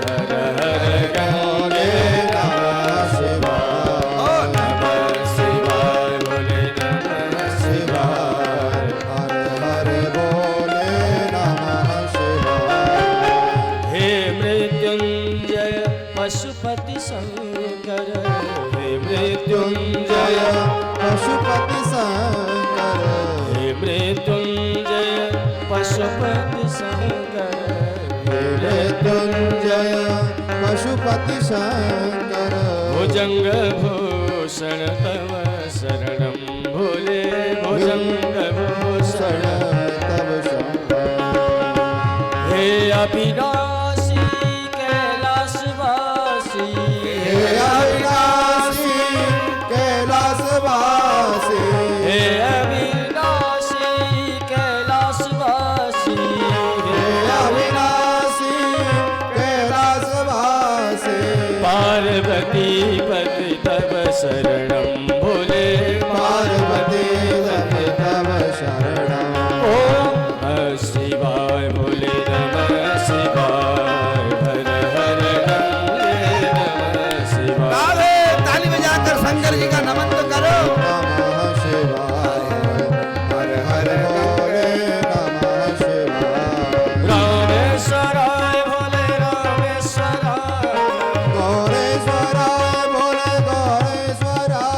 हर हर गंगे नमः शिवाय। ओ नमः शिवाय भोले नमः शिवाय। हर हर बोले नमः शिवाय। हे मृत्युंजय पशुपति शंकर। हे मृत्युंजय पशुपति शंकर। हे मृत्युंजय पशुपति शंकर। हे मृत्युंजय पशुपति शंकर। भुजंग भूषण तव शरणं भोले। भुजंग भूषण तव शंकर। हे अविनाशी कैलाशवासी। शरणं भोले पार्वती सखे तव शरणं। ओम नमः शिवाय भोले नमः शिवाय हर हर भोले नमः शिवाय। राधे ताली बजाकर शंकर जी का नमन तो करो। नमः शिवाय हर हर भोले नमः शिवाय। रामेश्वराय भोले रामेश्वराय गौरेश्वराय भोले गौरेश्वराय।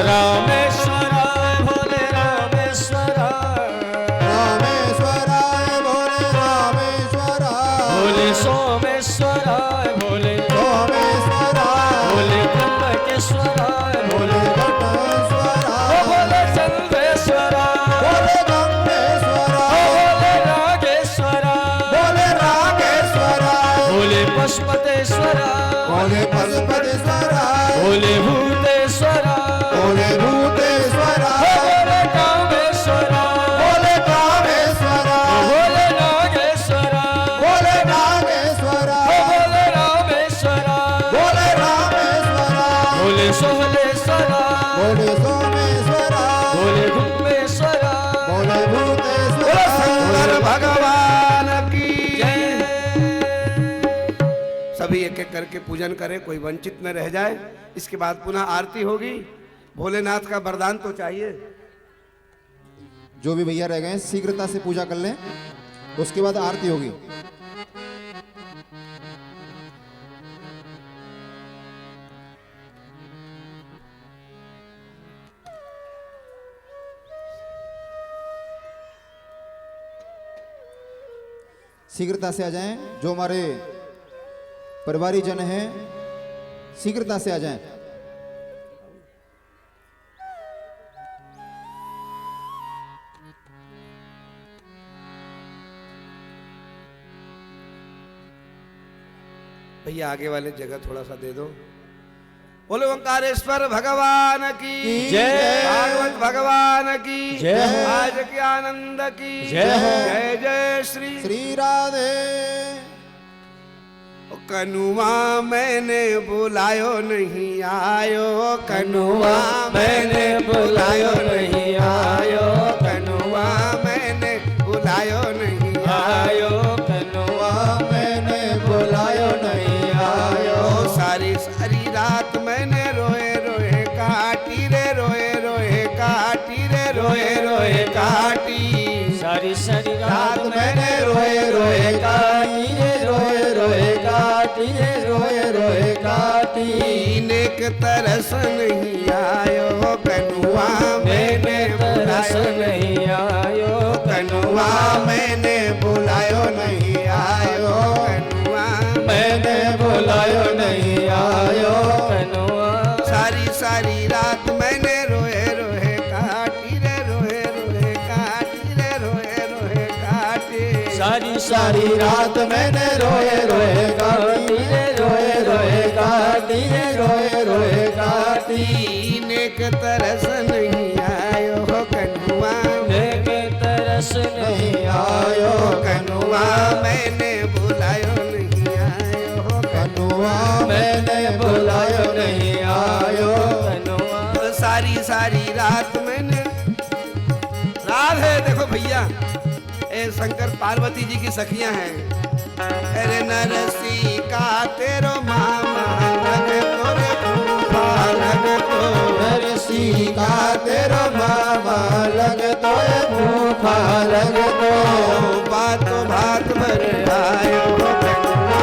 रामेश्वराय भोले रामेश्वराय रामेश्वराय भोले रामेश्वराय। भोले सोमेश्वराय भोले सोमेश्वराय भोले त्र्यंबकेश्वराय भोले घटेश्वराय भोले चंद्रेश्वराय भोले गंगेश्वराय भोले नागेश्वराय भोले रागेश्वराय भोले पशुपतेश्वराय भोले पशुपतिश्वराय भोले भूतेश्वराय भोले भूतेश्वराय भोले कामेश्वराय भोले कामेश्वराय भोले नागेश्वराय भोले नागेश्वराय भोले रामेश्वराय भोले रामेश्वराय भोले सोहलेश्वराय भोले सोमेश्वराय भोले घुमेश्वराय भोले बोलो भूतेश्वराय। शंकर भगवान की जय। सभी एक एक करके पूजन करें, कोई वंचित न रह जाए। इसके बाद पुनः आरती होगी। भोलेनाथ का वरदान तो चाहिए। जो भी भैया रह गए शीघ्रता से पूजा कर लें, उसके बाद आरती होगी। शीघ्रता से आ जाएं, जो हमारे परिवारी जन हैं शीघ्रता से आ जाएं। भैया आगे वाले जगह थोड़ा सा दे दो। बोलो ओंकारेश्वर भगवान की जय। भागवत भगवान की जय हो। आज के आनंद की जय हो। जय जय श्री श्री राधे। ओ कनुआ मैंने बुलायो नहीं आयो, कनुआ मैंने बुलायो नहीं आयो, कनुआ मैंने बुलायो नहीं आयो, कनुआ मैंने बुलायो नहीं आयो। ओ सारी सारी रात मैंने रोए रोए काटी रे, रोए रोए काटी रे, रोए रोए काटी। सारी सारी रात मैंने रोए रोए काटी रे, रोए रोए काटी रे, रोए रोए काटी। नेक तरस नहीं आयो, कनुआ मैंने तरस बुलायो नहीं आयो, कनुआ मैंने बुलायो नहीं आयो, कनुआ मैंने बुलायो नहीं आयो, कनुआ सारी सारी रात मैंने रोए रोए काटी रे, रोए रोए काटी रे, रोए रोए काटी। सारी सारी रात मैंने रोए रोए काटी रे, रोए रोए काटी रे, रोए रोए काटी। नेक तरस नहीं आयो, कनुआ नेक तरस नहीं नहीं आयो कनुआ मैंने बुलायो नहीं आयो, कनुआ मैंने बुलायो नहीं आयो। कनुआ सारी सारी रात मैंने राधे। देखो भैया, ए शंकर पार्वती जी की सखियां हैं। अरे नरसी का तेरो मामा लग तोरे फूफा लग तो, नरसी का तेरा मामा लग तो फूफा लग तो। बातो भात भर आयो कनुआ,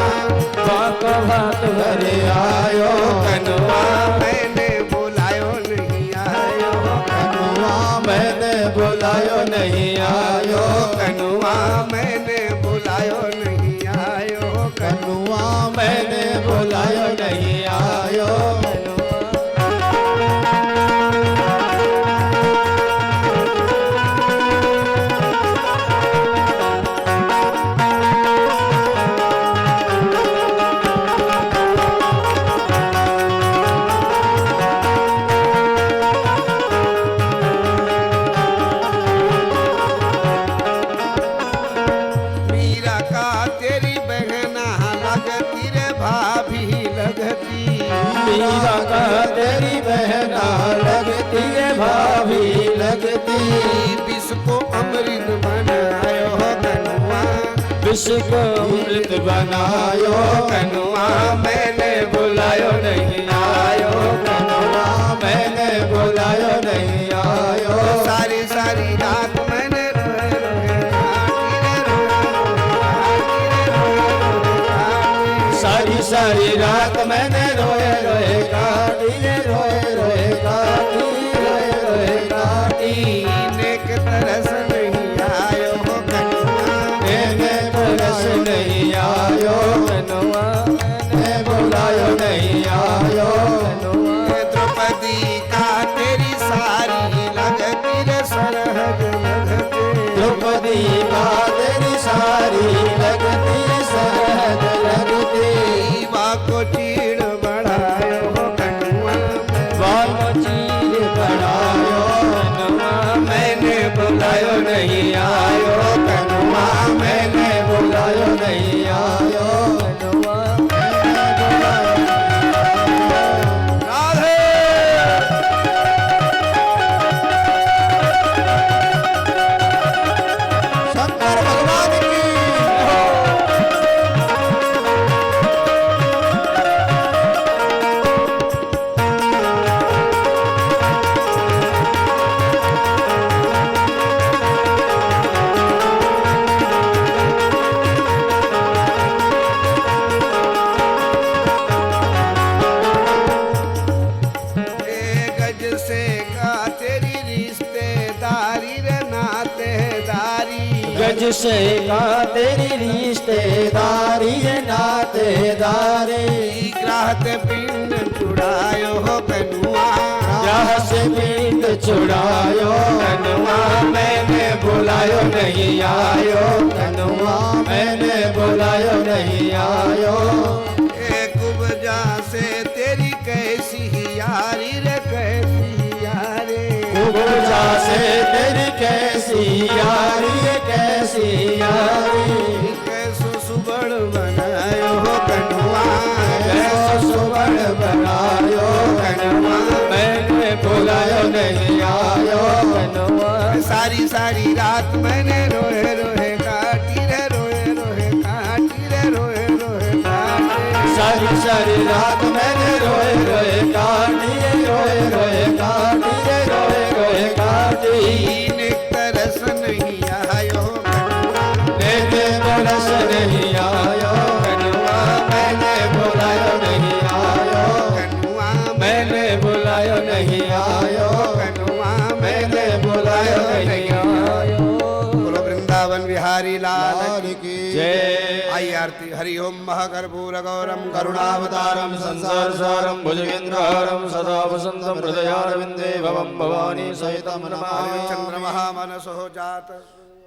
बात बात भरे आयो कनुआ मैंने बुलायो नहीं आयो, कनुआ मैंने बुलायो नहीं आयो। कनुआ मैंने बुलायो नहीं आयो, कनुआ मैंने बुलायो नहीं आयो। मीरा का तेरी बहना लगती रे भाभी लगती, मीरा लगती। विष को अमृत बनायो कनुआ, विष को अमृत बनायो कनुआ मैंने बुलायो नहीं आयो, कनुआ मैंने बुलायो नहीं आयो। सारी सारी रात मैंने रोए रोए काटी रे सारी सारी रात मैंने रोए रोए काटी रे, रोए रोए काटी, रोए रोए काटी। नेक तरस नहीं आयो कनुआ, मैंने तरस नहीं आयो कनुआ मैं बुलायो नहीं आयो। द्रौपदी का तेरी सारी लगती रे सरहद लगते, द्रौपदी का तेरी सारी लगती सरहद लगती। माँ को चीड़ बढ़ायो कनुआ, बाल चीर बढ़ायो कनुआ मैंने बुलायो नहीं आयो कनुआ, मैंने बुलायो नहीं आयो। कनुआ राधे शंकर भगवान की गज से का तेरी रिश्तेदारी रे नातेदारी, गज से का तेरी रिश्तेदारी है नातेदारी। ग्राहत पिंड चुड़ायो हो कनुआ, राह से पिंड छुड़ायो कनुआ मैंने बुलायो नहीं आयो। कनुआ मैंने बुलायो नहीं आयो। एक उपजा से तेरी कैसी यारी रे कैसी यारी, पूजा से तेरी कैसी यारी है, कैसी यारी। कैसो सुबड़ बनायो हो कनुआ, कैसो सुवर्ण बनायो कनुआ मैंने बुलायो नहीं आयो। कनुआ सारी सारी रात मैंने रोए रोए काटी रे, रोए रोए काटी रे, रोए रोए काटी। सारी सारी रात मैंने रोए रोए काटी, रोए रोए काटी, रोए रोए काटी। नेक तरस नहीं आयो कनुआ, मैंने बरस नहीं आयो कनुआ मैंने बुलायो नहीं आयो। कनुआ मैंने बुलायो नहीं आयो कनुआ मैंने बुलायो नहीं आयो। बोलो वृंदावन बिहारी लाल लाल की जय। आई आरती हरि ओम महाकर्पूर गौरम करुणावतारम संसार सारम भुजगेन्द्रहारम सदा वसंतम हृदयारविंदे भवम भवानी सहितम नमामि। चंद्रमा मनसो जात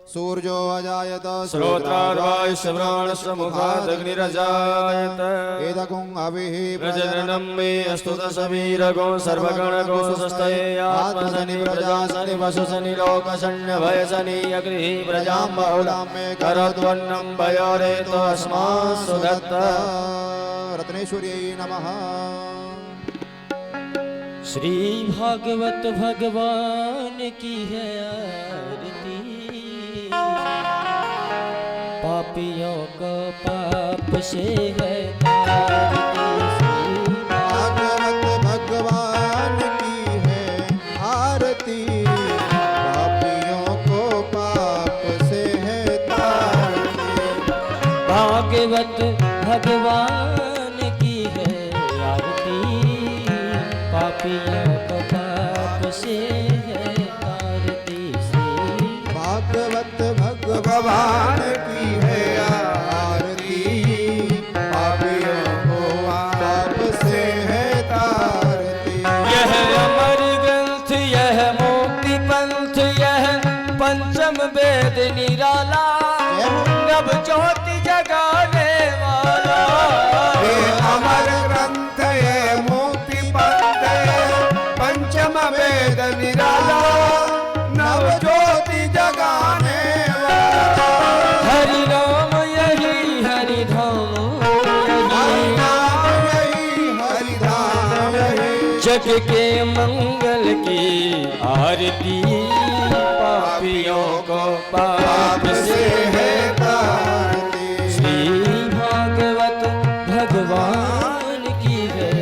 सूर्यो अजायत श्रोत्रार्वायुश्च प्राणश्च मुखादग्निरजायत एदकुं अभिः प्रजननं मे अस्तु दशवीरगो सर्वगणगो स्वस्तये आत्मसनि प्रजासनि वसुसनि लोकसन्न्यभयसनि अग्निः प्रजां बहुलां मे करोद्वन्नं भयोरेतो अस्मान् सुदत्त। रत्नेश्वर्यै नमः। श्री भागवत भगवान की है आरती, पापियों को पाप से है तारती। भागवत भगवान की है आरती, पापियों को पाप से है तारती। भागवत भगवान की है आरती, पापियों को पाप से है तारती से। भागवत भगवान की है आरती, पापियों को पाप से है तारती। यह अमर ग्रंथ, यह मुक्ति पंथ, यह पंचम वेद निराला, नव ज्योति जगाने वाला। हे अमर ग्रंथ ये मुक्ति पंथ, पंचम वेद निराला, नव ज्योति जगाने वाला। हरि नाम यही हरि धाम हरि यही, नाम यही हरि धाम यही, जग के मंगल की आरती, पापियों को पाप से है तारती। श्री भागवत भगवान की है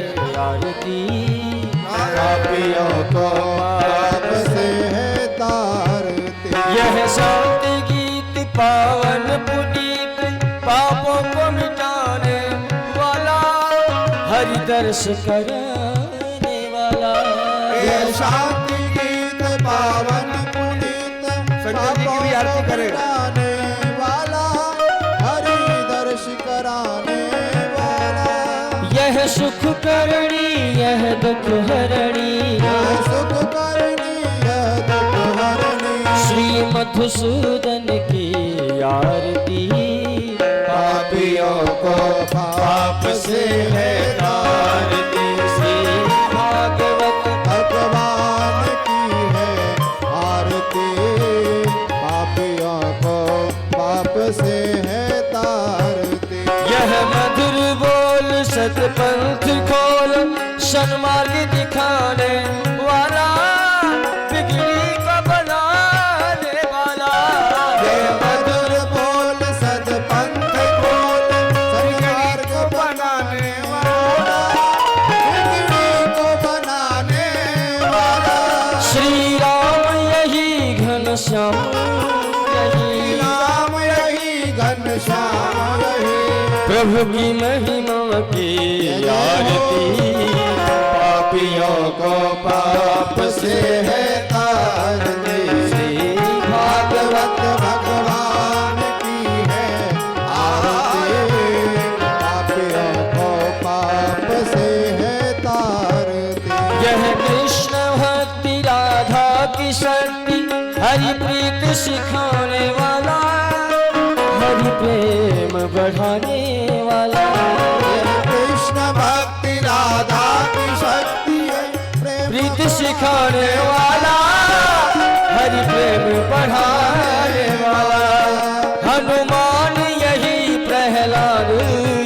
आरती, पापियों को पाप से है तारती। यह शांति गीत पावन पुनीत, पापों को मिटाने वाला, हरि दर्श कराने वाला। यह शांति गीत पावन पुनीत, संजय जी की भी आरती करें। मिटाने वाला, हरि दर्श कराने वाला। यह सुख करणी यह दुख हरणी, यह सुख करणी यह दुख हरणी। श्री मधुसूदन की आरती, पापियों को पाप से है तारती। श्री भागवत भगवान की है आरती, पापियों को पाप से है तारती। यह मधुर बोल सतपंथ खोल, सन्मार्ग दिखाने वाला, बिगड़ी को बनाने वाला। यह मधुर बोल सतपंथ खोल, सन्मार्ग बनाने वाला, बिगड़ी को बनाने वाला। श्री राम यही घनश्याम, यही राम यही घनश्याम, प्रभु की महिमा की आरती, पापियों को पाप से है तारती। श्री भागवत भगवान की है आरती, पापियों को पाप से है तारती। यह कृष्ण भक्ति राधा की शक्ति, हरि प्रीत सिखाने वाला, हरि प्रेम बढ़ाने वाला। कृष्ण भक्ति राधा की शक्ति है, प्रीत सिखाने वाला, हरि प्रेम बढ़ाने वाला। हनुमान यही प्रहलाद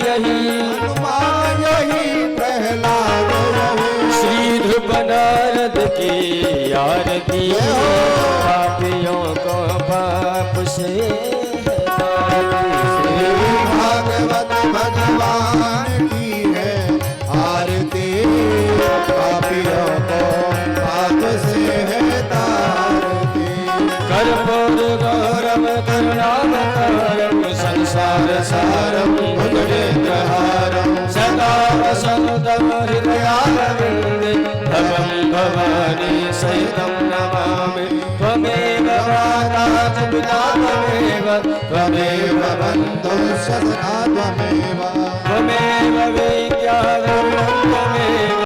यही, हनुमान यही प्रहलाद यही। श्री ध्रुव नारद की आरती, पापियों को पाप से भागवत भगवान की है आरती, पापियों को पाप से है तारती। कर्पूर गौरम करुणावतारम, संसार सारम भुजगेन्द्रहारम, सदा वसंतम हृदयारविन्दे, भवं भवानी सहितं नमामि। त्वमेव माता च पिता त्वमेव, त्वमेव बन्धुश्च सखा त्वमेव,